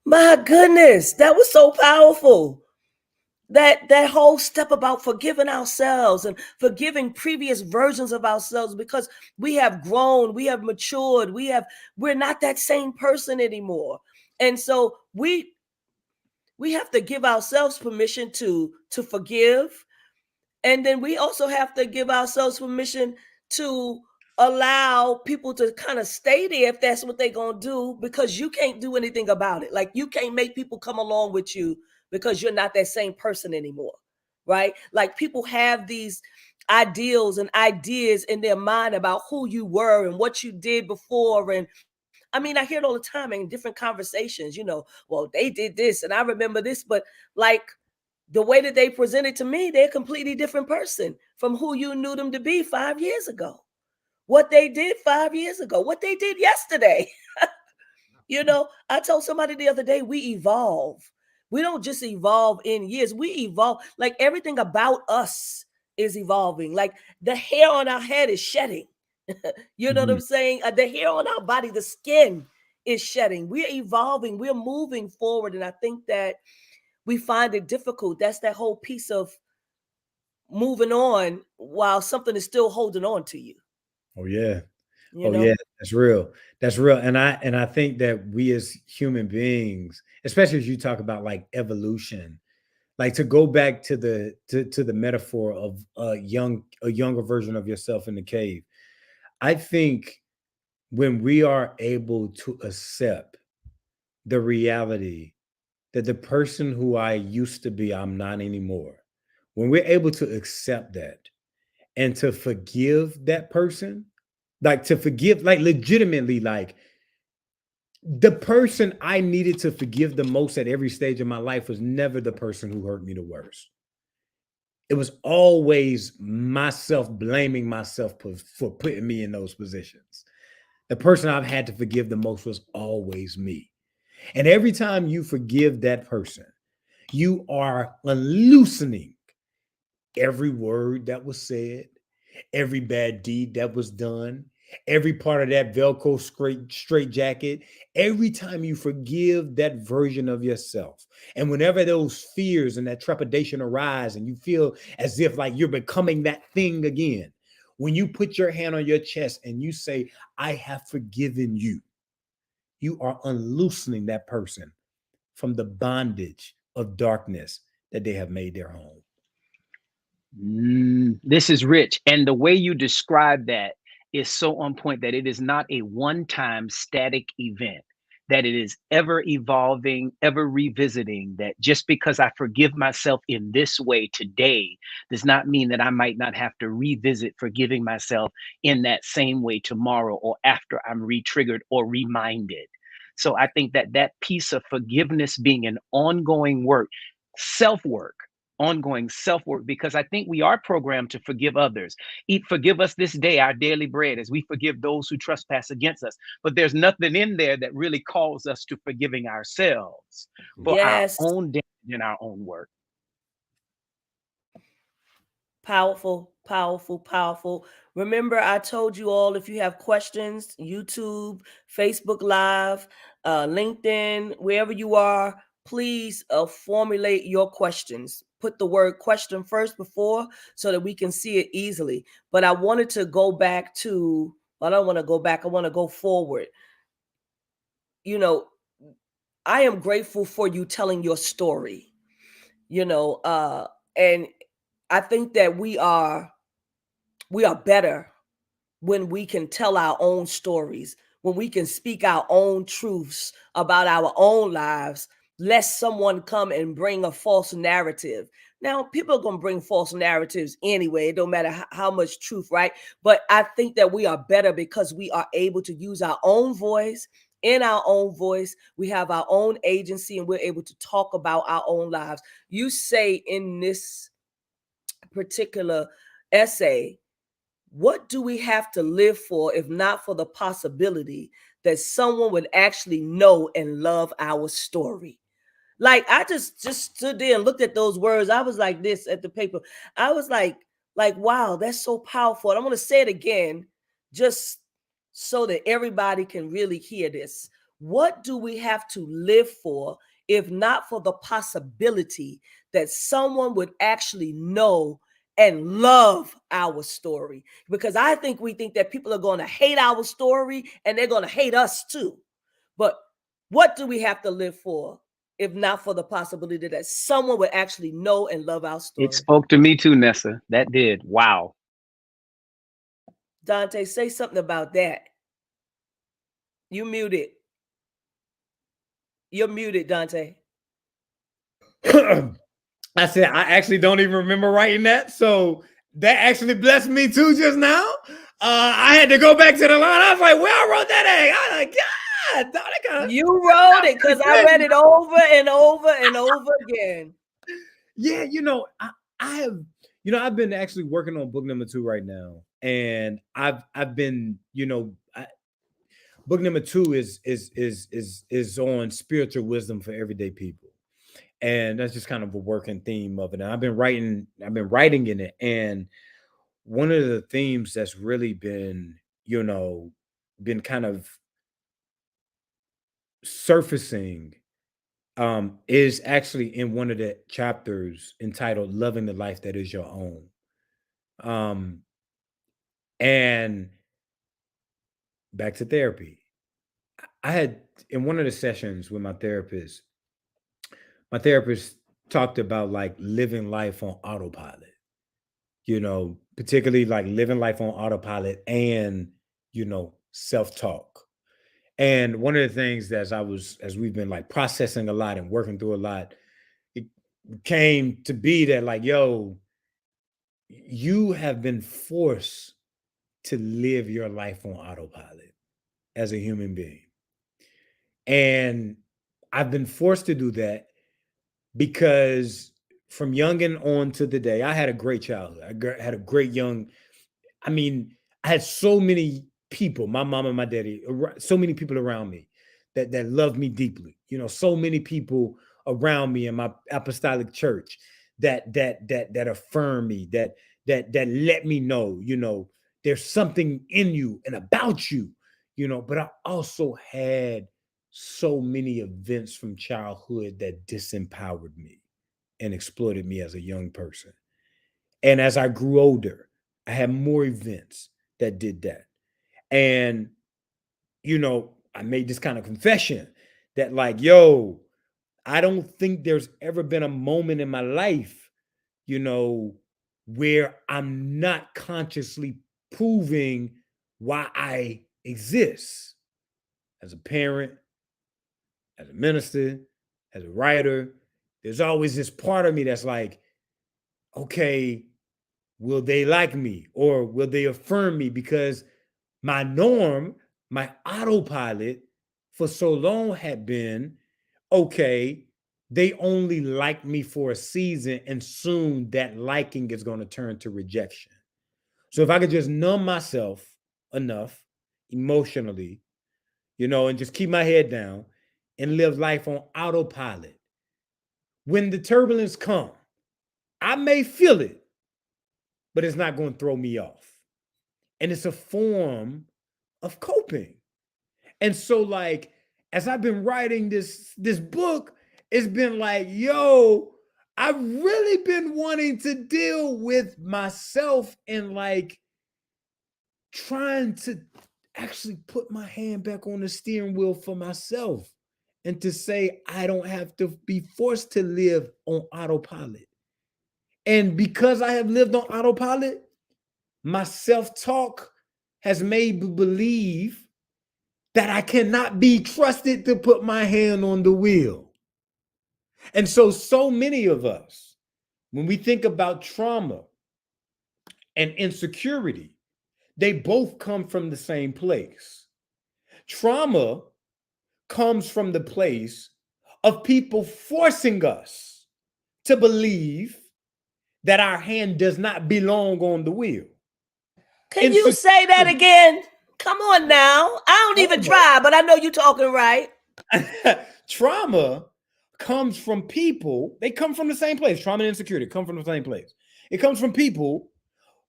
My goodness, that was so powerful. That whole step about forgiving ourselves and forgiving previous versions of ourselves, because we have grown, we have matured, we're not that same person anymore. And so we have to give ourselves permission to forgive. And then we also have to give ourselves permission to allow people to kind of stay there if that's what they're going to do, because you can't do anything about it. Like you can't make people come along with you because you're not that same person anymore, right? Like people have these ideals and ideas in their mind about who you were and what you did before. And I mean, I hear it all the time in different conversations, well, they did this and I remember this, but like the way that they presented to me, they're a completely different person from who you knew them to be 5 years ago. What they did 5 years ago, what they did yesterday. I told somebody the other day, we evolve. We don't just evolve in years, we evolve. Like everything about us is evolving. Like the hair on our head is shedding. You know what I'm saying? The hair on our body, the skin is shedding. We're evolving, we're moving forward. And I think that we find it difficult. That's that whole piece of moving on while something is still holding on to you. Oh yeah. You Oh know? yeah, that's real. That's real. And I think that we as human beings, especially as you talk about like evolution, like to go back to the metaphor of a younger version of yourself in the cave. I think when we are able to accept the reality that the person who I used to be, I'm not anymore. When we're able to accept that and to forgive that person, like to forgive, like legitimately, like the person I needed to forgive the most at every stage of my life was never the person who hurt me the worst. it was always myself blaming myself for putting me in those positions. The person I've had to forgive the most was always me. And every time you forgive that person, you are loosening every word that was said, every bad deed that was done, every part of that Velcro straight jacket. Every time you forgive that version of yourself, and whenever those fears and that trepidation arise, and you feel as if like you're becoming that thing again, when you put your hand on your chest and you say, I have forgiven you, you are unloosening that person from the bondage of darkness that they have made their home. This is rich. And the way you describe that is so on point, that it is not a one-time static event, that it is ever evolving, ever revisiting, that just because I forgive myself in this way today does not mean that I might not have to revisit forgiving myself in that same way tomorrow or after I'm re-triggered or reminded. So I think that that piece of forgiveness being an ongoing work, self-work, ongoing self-work, because I think we are programmed to forgive others. Forgive us this day our daily bread as we forgive those who trespass against us. But there's nothing in there that really calls us to forgiving ourselves for our Yes. own damage and our own work. Powerful, powerful, powerful. Remember, I told you all, if you have questions, YouTube, Facebook Live, LinkedIn, wherever you are, please formulate your questions. Put the word question first before, so that we can see it easily. But I wanted to go back to, I don't want to go back, I want to go forward. You know, I am grateful for you telling your story, and I think that we are better when we can tell our own stories, when we can speak our own truths about our own lives, lest someone come and bring a false narrative. Now, people are going to bring false narratives anyway. It don't matter how much truth, right? But I think that we are better because we are able to use our own voice. In our own voice, we have our own agency, and we're able to talk about our own lives. You say in this particular essay, what do we have to live for if not for the possibility that someone would actually know and love our story? Like, I just stood there and looked at those words. I was like this at the paper. I was like, wow, that's so powerful. And I'm going to say it again, just so that everybody can really hear this. What do we have to live for if not for the possibility that someone would actually know and love our story? Because I think we think that people are going to hate our story and they're going to hate us too. But what do we have to live for if not for the possibility that someone would actually know and love our story? It spoke to me too, Nessa. That did. Wow. Danté, say something about that. You muted. You're muted, Danté. I said, I actually don't even remember writing that. So that actually blessed me too just now. I had to go back to the line. I was like, well, I wrote that. I was like, God, that kind of, you wrote it, because I read it over and over and over again. Yeah, I have, I've been actually working on book number 2 right now. And I've been, book number 2 is on spiritual wisdom for everyday people. And that's just kind of a working theme of it. And I've been writing in it. And one of the themes that's really been kind of surfacing is actually in one of the chapters entitled Loving the Life That Is Your Own. And back to therapy. I had, in one of the sessions with my therapist talked about like living life on autopilot, particularly like living life on autopilot and, self-talk. And one of the things that as we've been like processing a lot and working through a lot, it came to be that like, yo, you have been forced to live your life on autopilot as a human being. And I've been forced to do that because from youngin' on to the day, I had a great childhood. I had a great young, I mean, I had so many people, my mom and my daddy, so many people around me that loved me deeply. You know, so many people around me in my apostolic church that affirm me, that let me know, you know, there's something in you and about you, you know. But I also had so many events from childhood that disempowered me and exploited me as a young person. And as I grew older, I had more events that did that. And, you know, I made this kind of confession that, like, yo, I don't think there's ever been a moment in my life, you know, where I'm not consciously proving why I exist as a parent, as a minister, as a writer. There's always this part of me that's like, okay, will they like me or will they affirm me? Because my norm, my autopilot for so long had been, okay, they only like me for a season and soon that liking is going to turn to rejection. So if I could just numb myself enough emotionally, you know, and just keep my head down and live life on autopilot, when the turbulence come, I may feel it, but it's not going to throw me off. And it's a form of coping. And so, like, as I've been writing this book, it's been like, yo, I've really been wanting to deal with myself and like trying to actually put my hand back on the steering wheel for myself and to say I don't have to be forced to live on autopilot. And because I have lived on autopilot, my self-talk has made me believe that I cannot be trusted to put my hand on the wheel. And so many of us, when we think about trauma and insecurity, they both come from the same place. Trauma comes from the place of people forcing us to believe that our hand does not belong on the wheel. Can you say that again? Come on now. I don't even try, but I know you're talking right. Trauma comes from people, they come from the same place. Trauma and insecurity come from the same place. It comes from people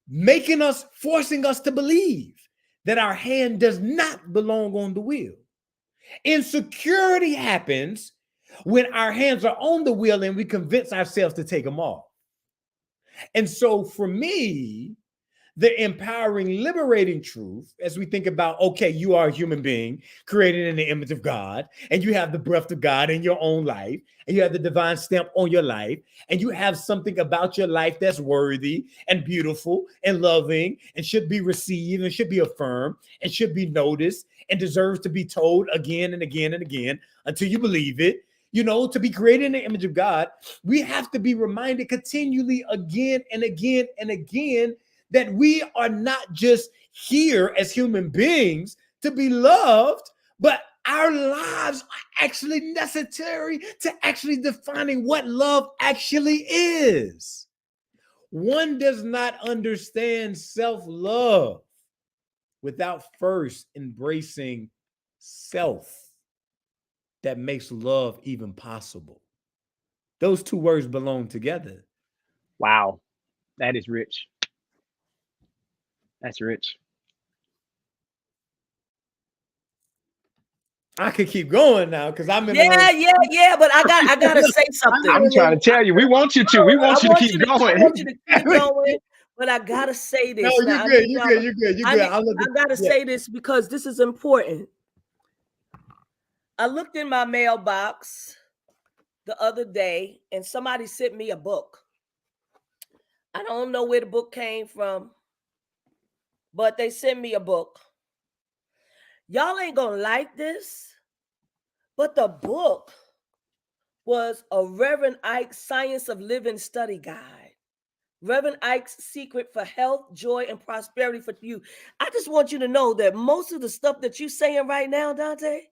making us, forcing us to believe that our hand does not belong on the wheel. Insecurity happens when our hands are on the wheel and we convince ourselves to take them off. And so for me, the empowering, liberating truth, as we think about, okay, you are a human being created in the image of God, and you have the breath of God in your own life, and you have the divine stamp on your life, and you have something about your life that's worthy and beautiful and loving and should be received and should be affirmed and should be noticed and deserves to be told again and again and again until you believe it. You know, to be created in the image of God, we have to be reminded continually again and again and again that we are not just here as human beings to be loved, but our lives are actually necessary to actually defining what love actually is. One does not understand self-love without first embracing self that makes love even possible. Those two words belong together. Wow, that is rich. That's rich. I could keep going now because I'm in. Yeah, but I gotta say something. I'm trying to tell you, we want you to. We want you to keep going. I want you to keep going, but I gotta say this. No, now. you're good. I gotta say this because this is important. I looked in my mailbox the other day and somebody sent me a book. I don't know where the book came from, but they sent me a book. Y'all ain't gonna like this, but the book was a Reverend Ike's Science of Living study guide. Reverend Ike's Secret for Health, Joy, and Prosperity for You. I just want you to know that most of the stuff that you're saying right now, Danté,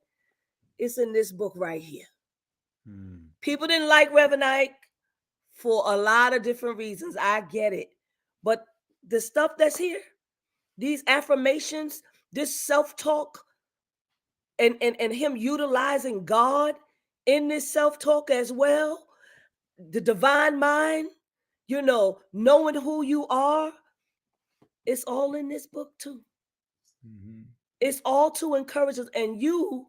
it's in this book right here. People didn't like Reverend Ike for a lot of different reasons. I get it. But the stuff that's here, these affirmations, this self-talk, and him utilizing God in this self-talk as well, the divine mind, knowing who you are, it's all in this book too. Mm-hmm. It's all to encourage us, and you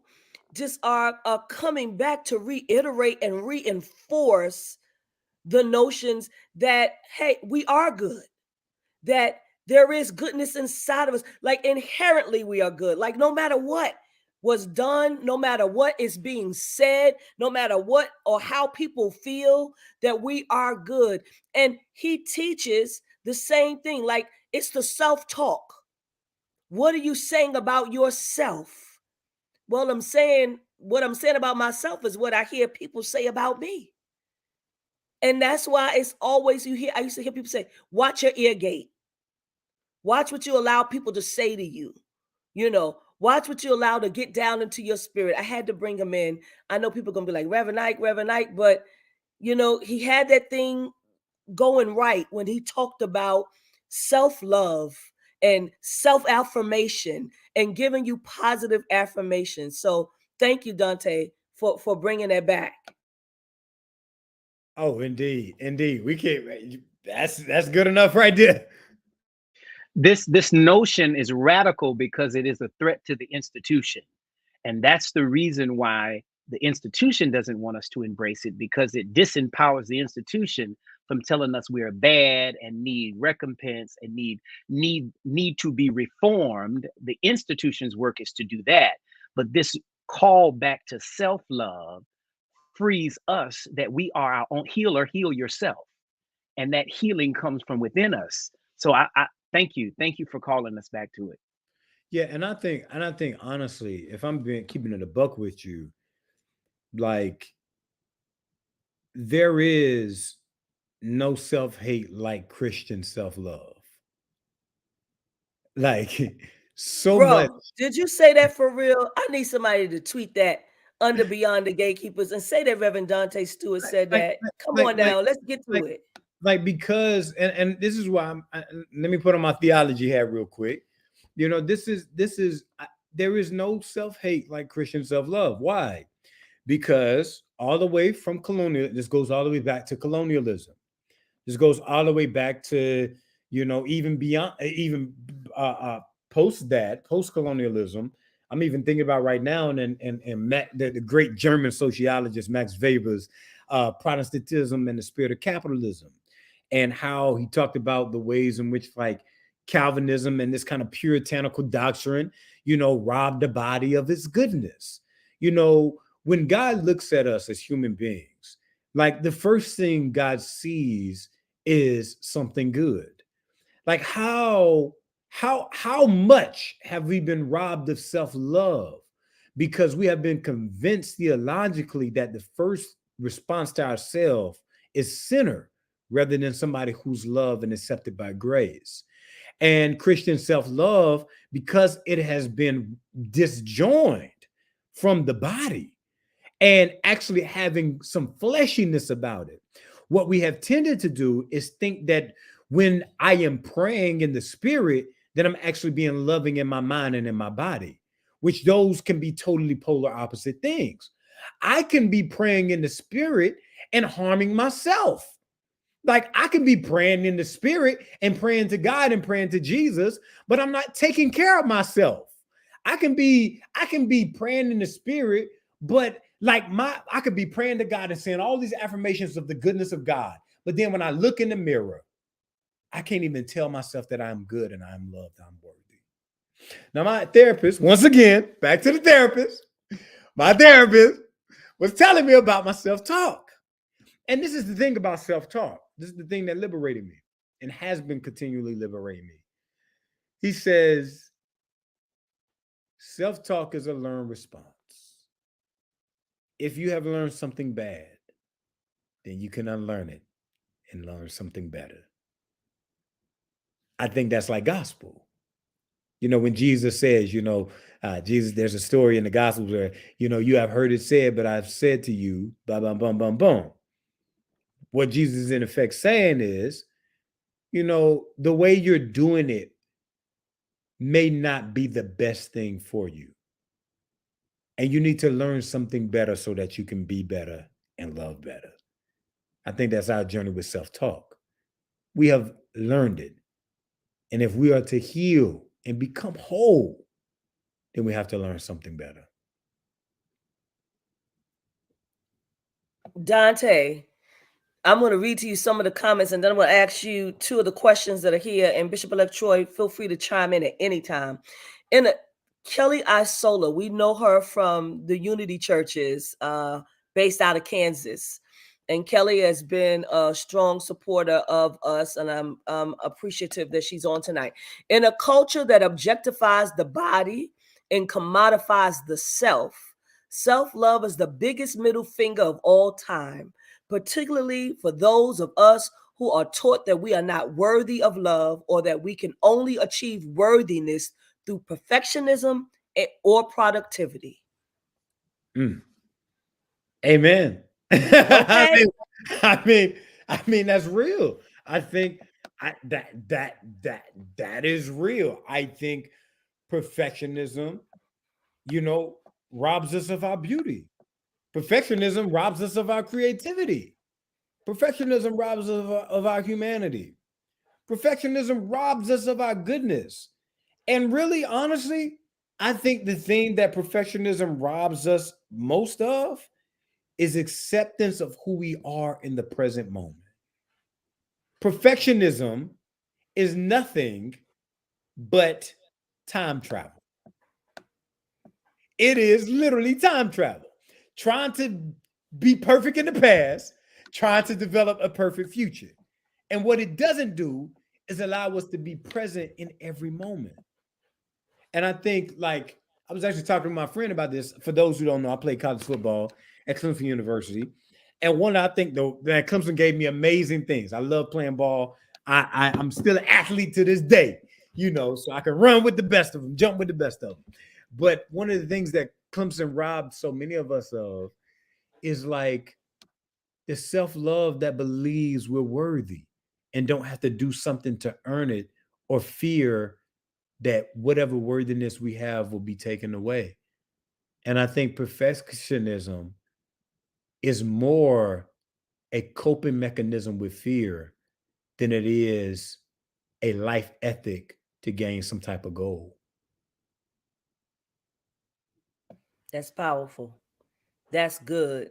just are coming back to reiterate and reinforce the notions that, hey, we are good, that there is goodness inside of us. Like inherently we are good. Like no matter what was done, no matter what is being said, no matter what or how people feel, that we are good. And he teaches the same thing. Like it's the self-talk. What are you saying about yourself? Well, what I'm saying about myself is what I hear people say about me. And that's why it's always I used to hear people say, watch your ear gate. Watch what you allow people to say to you. Watch what you allow to get down into your spirit. I had to bring him in. I know people are going to be like, Reverend Ike, but, he had that thing going right when he talked about self-love and self-affirmation and giving you positive affirmation. So thank you, Danté, for bringing that back. Oh, indeed. We can't. That's good enough right there. This notion is radical because it is a threat to the institution. And that's the reason why the institution doesn't want us to embrace it, because it disempowers the institution from telling us we are bad and need recompense and need to be reformed. The institution's work is to do that. But this call back to self-love frees us that we are our own healer. Heal yourself. And that healing comes from within us. So I thank you for calling us back to it. Yeah, and I think honestly, if I'm keeping it a buck with you, like there is no self-hate like Christian self-love. Like so Bro, much. did you say that for real? I need somebody to tweet that under Beyond the Gatekeepers and say that Reverend Danté Stewart said that. Come on now, let's get to it. Like because and this is why let me put on my theology hat real quick. This is there is no self-hate like Christian self-love. Why? Because all the way from this goes all the way back to colonialism. This goes all the way back to, even beyond, even post-colonialism. I'm even thinking about right now, and the great German sociologist Max Weber's Protestantism and the Spirit of Capitalism, and how he talked about the ways in which like Calvinism and this kind of puritanical doctrine, robbed the body of its goodness. When God looks at us as human beings, like the first thing God sees is something good. Like how much have we been robbed of self-love because we have been convinced theologically that the first response to ourselves is sinner rather than somebody who's loved and accepted by grace. And Christian self-love, because it has been disjoined from the body and actually having some fleshiness about it, what we have tended to do is think that when I am praying in the spirit, that I'm actually being loving in my mind and in my body, which those can be totally polar opposite things. I can be praying in the spirit and harming myself. Like I can be praying in the spirit and praying to God and praying to Jesus, but I'm not taking care of myself. I can be praying in the spirit, but like I could be praying to God and saying all these affirmations of the goodness of God. But then when I look in the mirror, I can't even tell myself that I'm good and I'm loved, I'm worthy. Now, my therapist, once again, back to the therapist, my therapist was telling me about my self-talk. And this is the thing about self-talk. This is the thing that liberated me and has been continually liberating me. He says, self-talk is a learned response. If you have learned something bad, then you can unlearn it and learn something better. I think that's like gospel. When Jesus says, Jesus, there's a story in the Gospels where, you have heard it said, but I've said to you, blah, blah, blah, blah, blah. what Jesus is in effect saying is, the way you're doing it may not be the best thing for you. And you need to learn something better so that you can be better and love better. I think that's our journey with self-talk. We have learned it. And if we are to heal and become whole, then we have to learn something better. Danté, I'm going to read to you some of the comments, and then I'm going to ask you two of the questions that are here. And Bishop-Elect Troy, feel free to chime in at any time. Kelly Isola, we know her from the Unity Churches based out of Kansas. And Kelly has been a strong supporter of us, and I'm appreciative that she's on tonight. In a culture that objectifies the body and commodifies the self, self-love is the biggest middle finger of all time, particularly for those of us who are taught that we are not worthy of love, or that we can only achieve worthiness through perfectionism or productivity. Amen. Okay. I mean that's real. I think that is real. I think perfectionism, robs us of our beauty. Perfectionism robs us of our creativity. Perfectionism robs us of our humanity. Perfectionism robs us of our goodness. And really, honestly, I think the thing that perfectionism robs us most of is acceptance of who we are in the present moment. Perfectionism is nothing but time travel. It is literally time travel. Trying to be perfect in the past, trying to develop a perfect future. And what it doesn't do is allow us to be present in every moment. And I think, like, I was actually talking to my friend about this. For those who don't know, I played college football at Clemson University. And one, I think, though, that Clemson gave me amazing things. I love playing ball. I'm still an athlete to this day, so I can run with the best of them, jump with the best of them. But one of the things that Clemson robbed so many of us of is like the self-love that believes we're worthy and don't have to do something to earn it, or fear that whatever worthiness we have will be taken away. And I think perfectionism is more a coping mechanism with fear than it is a life ethic to gain some type of goal. That's powerful. That's good.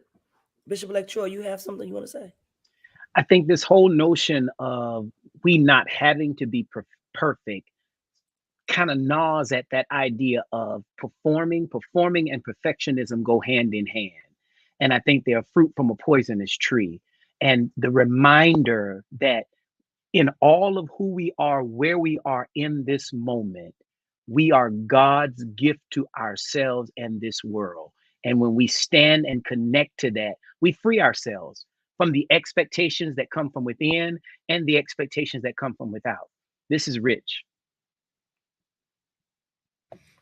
Bishop-Elect Troy, you have something you want to say? I think this whole notion of we not having to be perfect kind of gnaws at that idea of performing and perfectionism go hand in hand. And I think they're fruit from a poisonous tree. And the reminder that in all of who we are, where we are in this moment, we are God's gift to ourselves and this world. And when we stand and connect to that, we free ourselves from the expectations that come from within and the expectations that come from without. This is rich.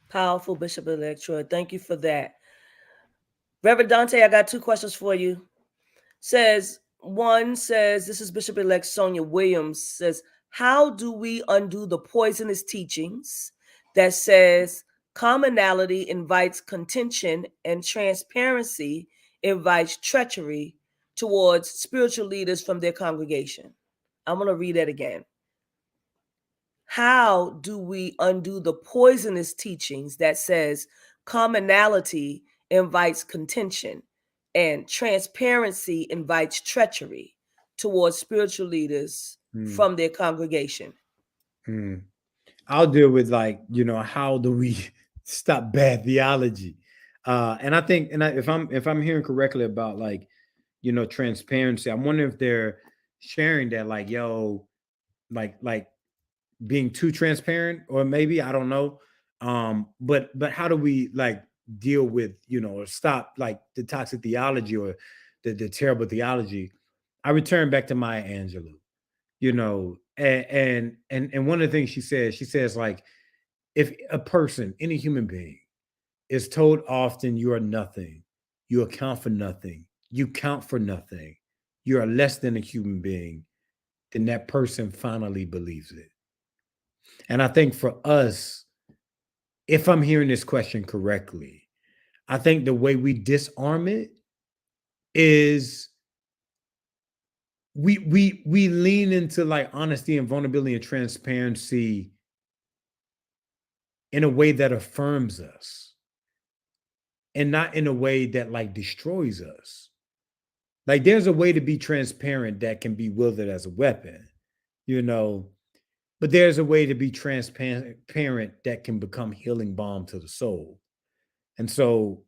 Powerful, Bishop-Elect Troy. Thank you for that. Reverend Danté, I got two questions for you. One says, this is Bishop-Elect Sonia Williams, says, how do we undo the poisonous teachings that says commonality invites contention and transparency invites treachery towards spiritual leaders from their congregation? I'm going to read that again. How do we undo the poisonous teachings that says commonality invites contention and transparency invites treachery towards spiritual leaders from their congregation? I'll deal with how do we stop bad theology? And I think, if I'm hearing correctly about transparency, I'm wondering if they're sharing that like being too transparent, or maybe, I don't know. But how do we deal with, or stop the toxic theology, or the terrible theology? I return back to Maya Angelou, and one of the things she says, if a person, any human being, is told often you are nothing, you account for nothing, you count for nothing, you're less than a human being, then that person finally believes it. And I think for us, if I'm hearing this question correctly, I think the way we disarm it is we lean into like honesty and vulnerability and transparency in a way that affirms us and not in a way that like destroys us. Like there's a way to be transparent that can be wielded as a weapon, you know, but there's a way to be transparent that can become healing balm to the soul. And so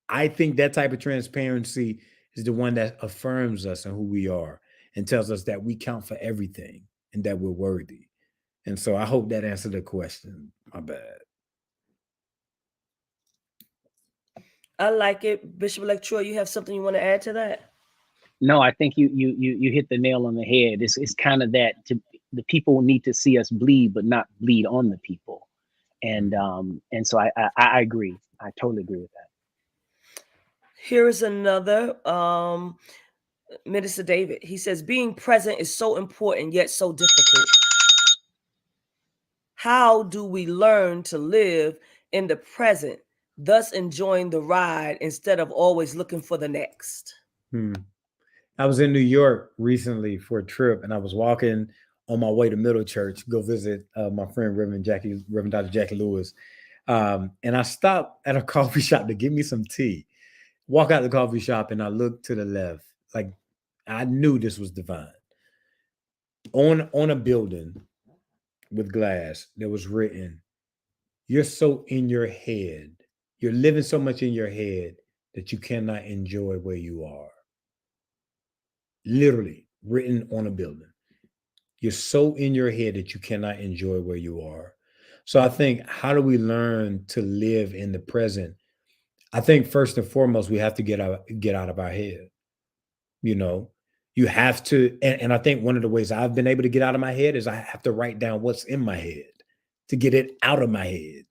I think that type of transparency is the one that affirms us and who we are and tells us that we count for everything and that we're worthy. And so I hope that answered the question. My bad. I like it. Bishop-Elect Troy, you have something you want to add to that? No, I think you hit the nail on the head. It's kind of that the people need to see us bleed, but not bleed on the people. And so I agree. I totally agree with that. Here is another Minister David. He says, being present is so important yet so difficult. How do we learn to live in the present, thus enjoying the ride instead of always looking for the next? I was in New York recently for a trip, and I was walking on my way to Middle Church, go visit my friend Reverend Dr. Jackie Lewis. And I stopped at a coffee shop to get me some tea. Walk out the coffee shop, and I looked to the left. Like I knew this was divine. On a building with glass, there was written, "You're so in your head. You're living so much in your head that you cannot enjoy where you are." Literally written on a building. You're so in your head that you cannot enjoy where you are. So I think, how do we learn to live in the present? I think first and foremost, we have to get out of our head. You know, you have to, and I think one of the ways I've been able to get out of my head is I have to write down what's in my head to get it out of my head.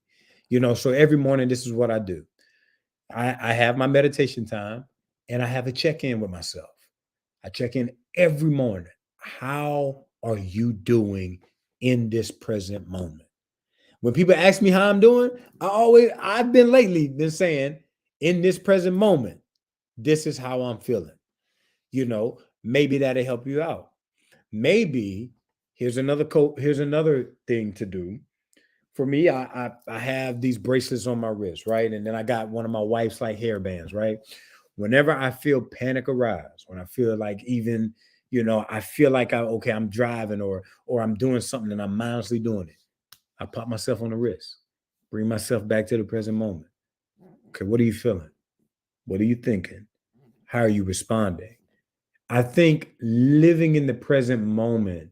You know, so every morning, this is what I do. I have my meditation time and I have a check-in with myself. I check in every morning. How are you doing in this present moment? When people ask me how I'm doing, I've been saying, in this present moment, this is how I'm feeling. You know, maybe that'll help you out. Maybe here's another thing to do. For me, I have these bracelets on my wrist, right? And then I got one of my wife's like hair bands, right? Whenever I feel panic arise, when I feel like even, you know, I feel like I'm driving or I'm doing something and I'm mindlessly doing it, I pop myself on the wrist, bring myself back to the present moment. Okay, what are you feeling? What are you thinking? How are you responding? I think living in the present moment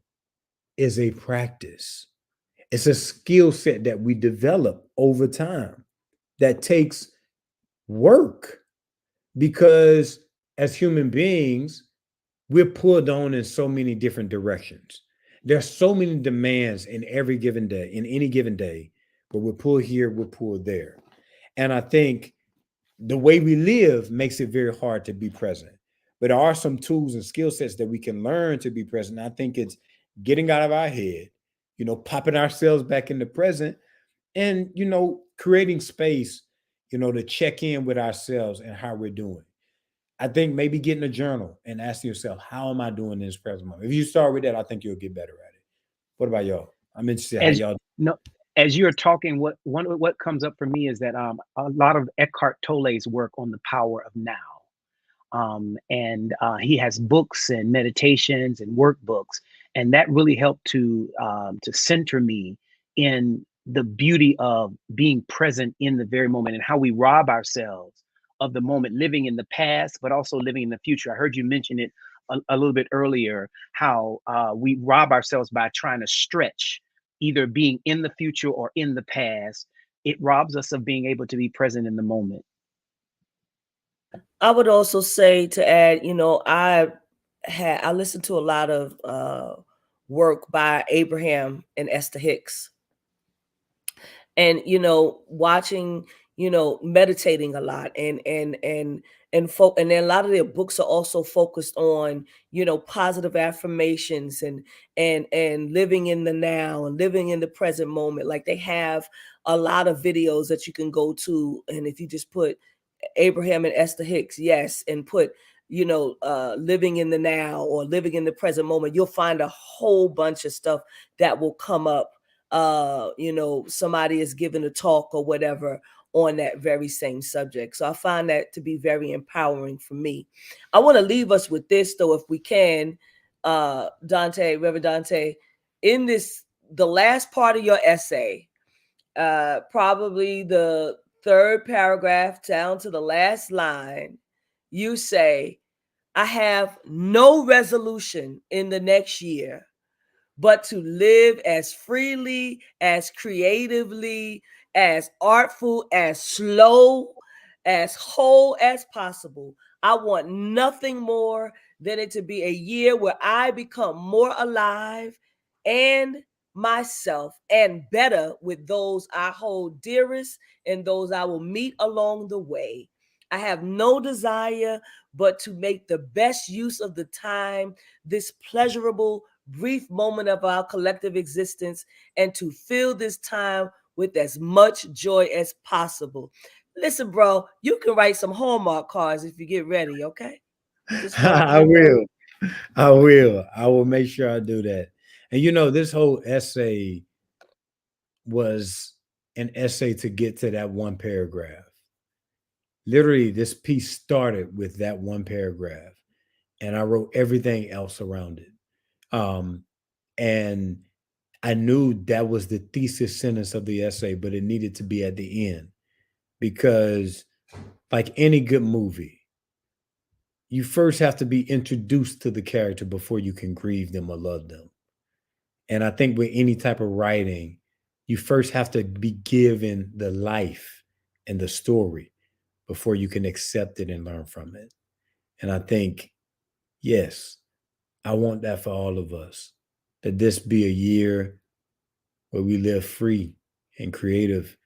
is a practice. It's a skill set that we develop over time that takes work, because as human beings, we're pulled on in so many different directions. There's so many demands in any given day, but we're pulled here, we're pulled there. And I think the way we live makes it very hard to be present. But there are some tools and skill sets that we can learn to be present. I think it's getting out of our head, you know, popping ourselves back in the present and, you know, creating space, you know, to check in with ourselves and how we're doing. I think maybe getting a journal and asking yourself, how am I doing in this present moment? If you start with that, I think you'll get better at it. What about y'all? I'm interested how y'all. No, as you're talking, what comes up for me is that a lot of Eckhart Tolle's work on the power of now. And he has books and meditations and workbooks, and that really helped to center me in the beauty of being present in the very moment and how we rob ourselves of the moment, living in the past, but also living in the future. I heard you mention it a little bit earlier, how we rob ourselves by trying to stretch, either being in the future or in the past. It robs us of being able to be present in the moment. I would also say, to add, you know, I listened to a lot of work by Abraham and Esther Hicks. And, you know, watching, meditating a lot, and then a lot of their books are also focused on, positive affirmations, and living in the now and living in the present moment. Like, they have a lot of videos that you can go to, and if you just put Abraham and Esther Hicks, yes, and put living in the now or living in the present moment, you'll find a whole bunch of stuff that will come up. Somebody is giving a talk or whatever on that very same subject. So I find that to be very empowering for me. I want to leave us with this, though, if we can, Danté, Reverend Danté, in the last part of your essay, probably the third paragraph down to the last line, you say, I have no resolution in the next year but to live as freely, as creatively, as artful, as slow, as whole as possible. I want nothing more than it to be a year where I become more alive and myself, and better with those I hold dearest and those I will meet along the way. I have no desire but to make the best use of the time, this pleasurable, brief moment of our collective existence, and to fill this time with as much joy as possible. Listen, bro, you can write some Hallmark cards if you get ready, okay? Just want I you to know. will. I will. I will make sure I do that. And this whole essay was an essay to get to that one paragraph. Literally, this piece started with that one paragraph, and I wrote everything else around it. And I knew that was the thesis sentence of the essay, but it needed to be at the end because, like any good movie, you first have to be introduced to the character before you can grieve them or love them. And I think with any type of writing, you first have to be given the life and the story before you can accept it and learn from it. And I think, yes, I want that for all of us, that this be a year where we live free and creative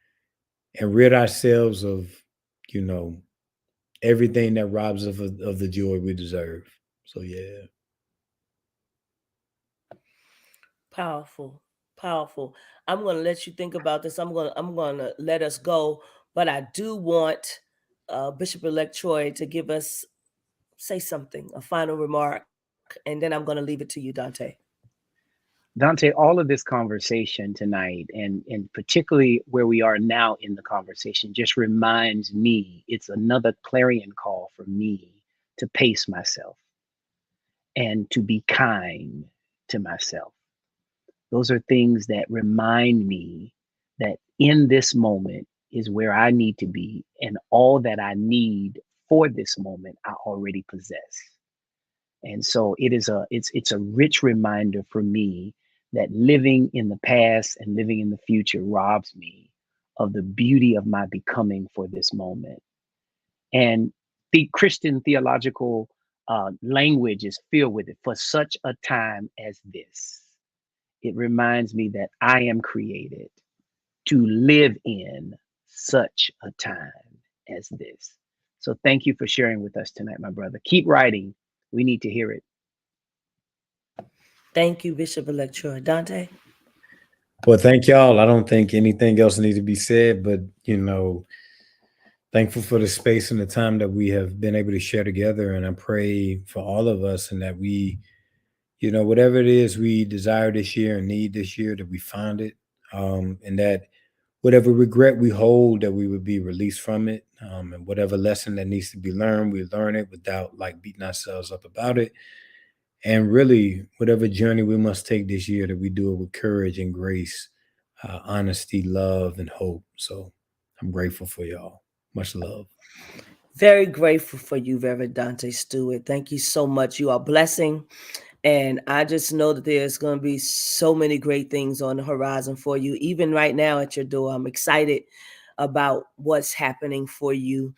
and rid ourselves of, you know, everything that robs us of the joy we deserve. So yeah. Powerful, powerful. I'm going to let you think about this. I'm going to let us go, but I do want Bishop-Elect Troy to give us, say something, a final remark, and then I'm going to leave it to you, Danté. Dante, all of this conversation tonight, and particularly where we are now in the conversation, just reminds me it's another clarion call for me to pace myself and to be kind to myself. Those are things that remind me that in this moment is where I need to be, and all that I need for this moment I already possess. And so it's a rich reminder for me that living in the past and living in the future robs me of the beauty of my becoming for this moment. And the Christian theological language is filled with it. For such a time as this, it reminds me that I am created to live in such a time as this. So thank you for sharing with us tonight, my brother. Keep writing. We need to hear it. Thank you, Bishop-Elect Troy. Danté? Well, thank y'all. I don't think anything else needs to be said, but thankful for the space and the time that we have been able to share together. And I pray for all of us and that we, whatever it is we desire this year and need this year, that we find it. And that whatever regret we hold, that we would be released from it. And whatever lesson that needs to be learned, we learn it without like beating ourselves up about it. And really, whatever journey we must take this year, that we do it with courage and grace, honesty, love, and hope. So I'm grateful for y'all. Much love. Very grateful for you, Reverend Danté Stewart. Thank you so much. You are a blessing. And I just know that there's going to be so many great things on the horizon for you. Even right now at your door, I'm excited about what's happening for you.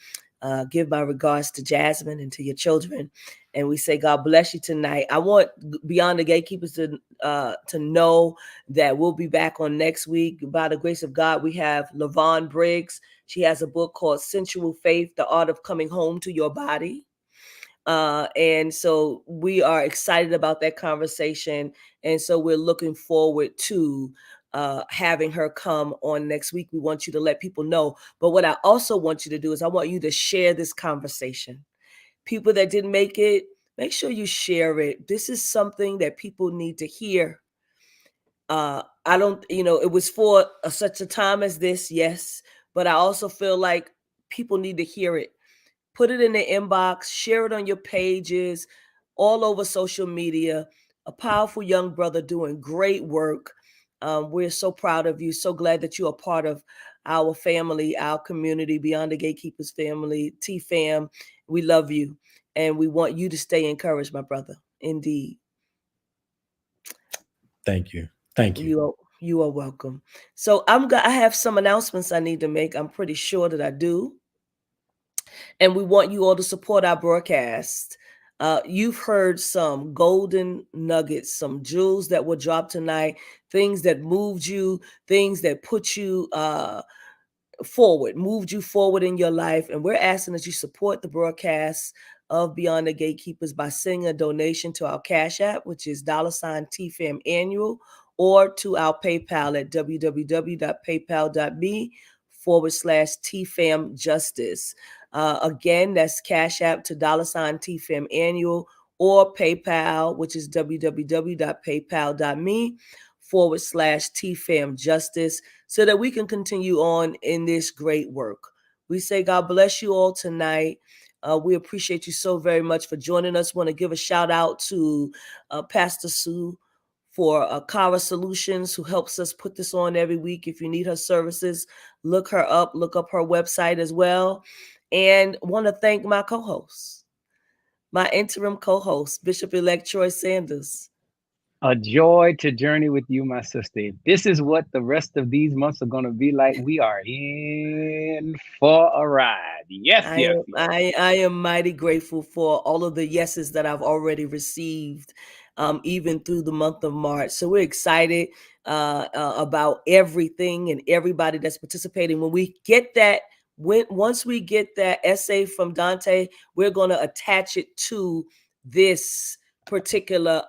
Give my regards to Jasmine and to your children. And we say, God bless you tonight. I want Beyond the Gatekeepers to know that we'll be back on next week. By the grace of God, we have LaVon Briggs. She has a book called Sensual Faith, The Art of Coming Home to Your Body. And so we are excited about that conversation. And so we're looking forward to having her come on next week. We want you to let people know. But what I also want you to do is I want you to share this conversation. People that didn't make it, make sure you share it. This is something that people need to hear. I don't, it was for such a time as this, yes. But I also feel like people need to hear it. Put it in the inbox, share it on your pages, all over social media. A powerful young brother doing great work. We're so proud of you. So glad that you are part of our family, our community, Beyond the Gatekeepers family, T-Fam. We love you. And we want you to stay encouraged, my brother. Indeed. Thank you. Thank you. You are welcome. So I have some announcements I need to make. I'm pretty sure that I do. And we want you all to support our broadcast. You've heard some golden nuggets, some jewels that were dropped tonight, things that moved you, things that put you moved you forward in your life. And we're asking that you support the broadcast of Beyond the Gatekeepers by sending a donation to our Cash App, which is $TFAM annual, or to our PayPal at www.paypal.me/TFAM justice. Again, that's Cash App to $TFAM annual, or PayPal, which is www.paypal.me/TFAM justice, so that we can continue on in this great work. We say God bless you all tonight. We appreciate you so very much for joining us. Want to give a shout out to Pastor Sue for Kara Solutions, who helps us put this on every week. If you need her services, look her up, look up her website as well. And want to thank my co-host, my interim co-host, Bishop-Elect Troy Sanders. A joy to journey with you, my sister. This is what the rest of these months are going to be like. We are in for a ride. Yes. I am mighty grateful for all of the yeses that I've already received, even through the month of March. So we're excited about everything and everybody that's participating. When we get that, once we get that essay from Danté, we're going to attach it to this particular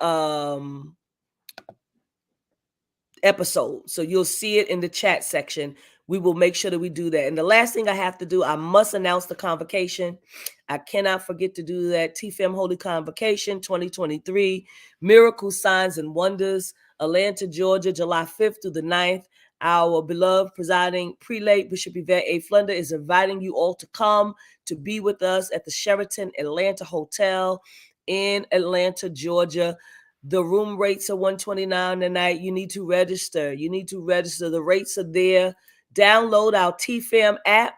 episode. So you'll see it in the chat section. We will make sure that we do that. And the last thing I have to do, I must announce the convocation. I cannot forget to do that. TFAM Holy Convocation 2023, Miracles, Signs, and Wonders, Atlanta, Georgia, July 5th through the 9th. Our beloved presiding prelate, Bishop Yvette A. Flunder, is inviting you all to come to be with us at the Sheraton Atlanta Hotel in Atlanta, Georgia. The room rates are $129 a night. You need to register. The rates are there. Download our TFAM app.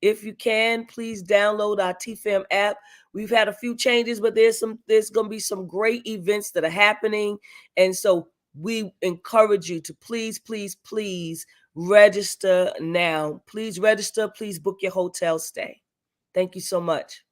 If you can, please download our TFAM app. We've had a few changes, but there's going to be some great events that are happening. And so we encourage you to please register now. Please register. Please book your hotel stay. Thank you so much.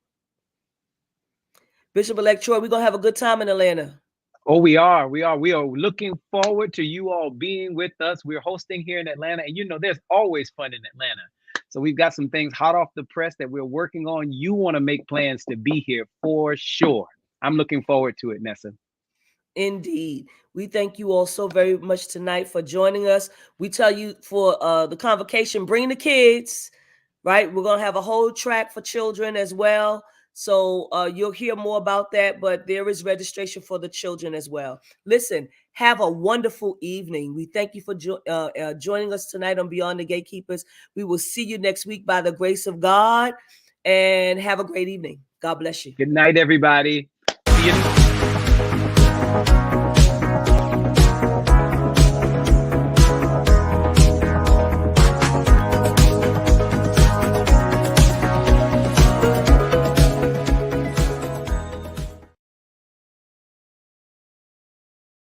Bishop-Elect Troy, we're going to have a good time in Atlanta. Oh, we are looking forward to you all being with us. We're hosting here in Atlanta, and there's always fun in Atlanta. So we've got some things hot off the press that we're working on. You want to make plans to be here for sure. I'm looking forward to it, Nessa. Indeed. We thank you all so very much tonight for joining us. We tell you for the convocation, bring the kids, right? We're going to have a whole track for children as well. So you'll hear more about that, but there is registration for the children as well. Listen, have a wonderful evening. We thank you for joining us tonight on Beyond the Gatekeepers. We will see you next week by the grace of God, and have a great evening. God bless you. Good night, everybody. See you.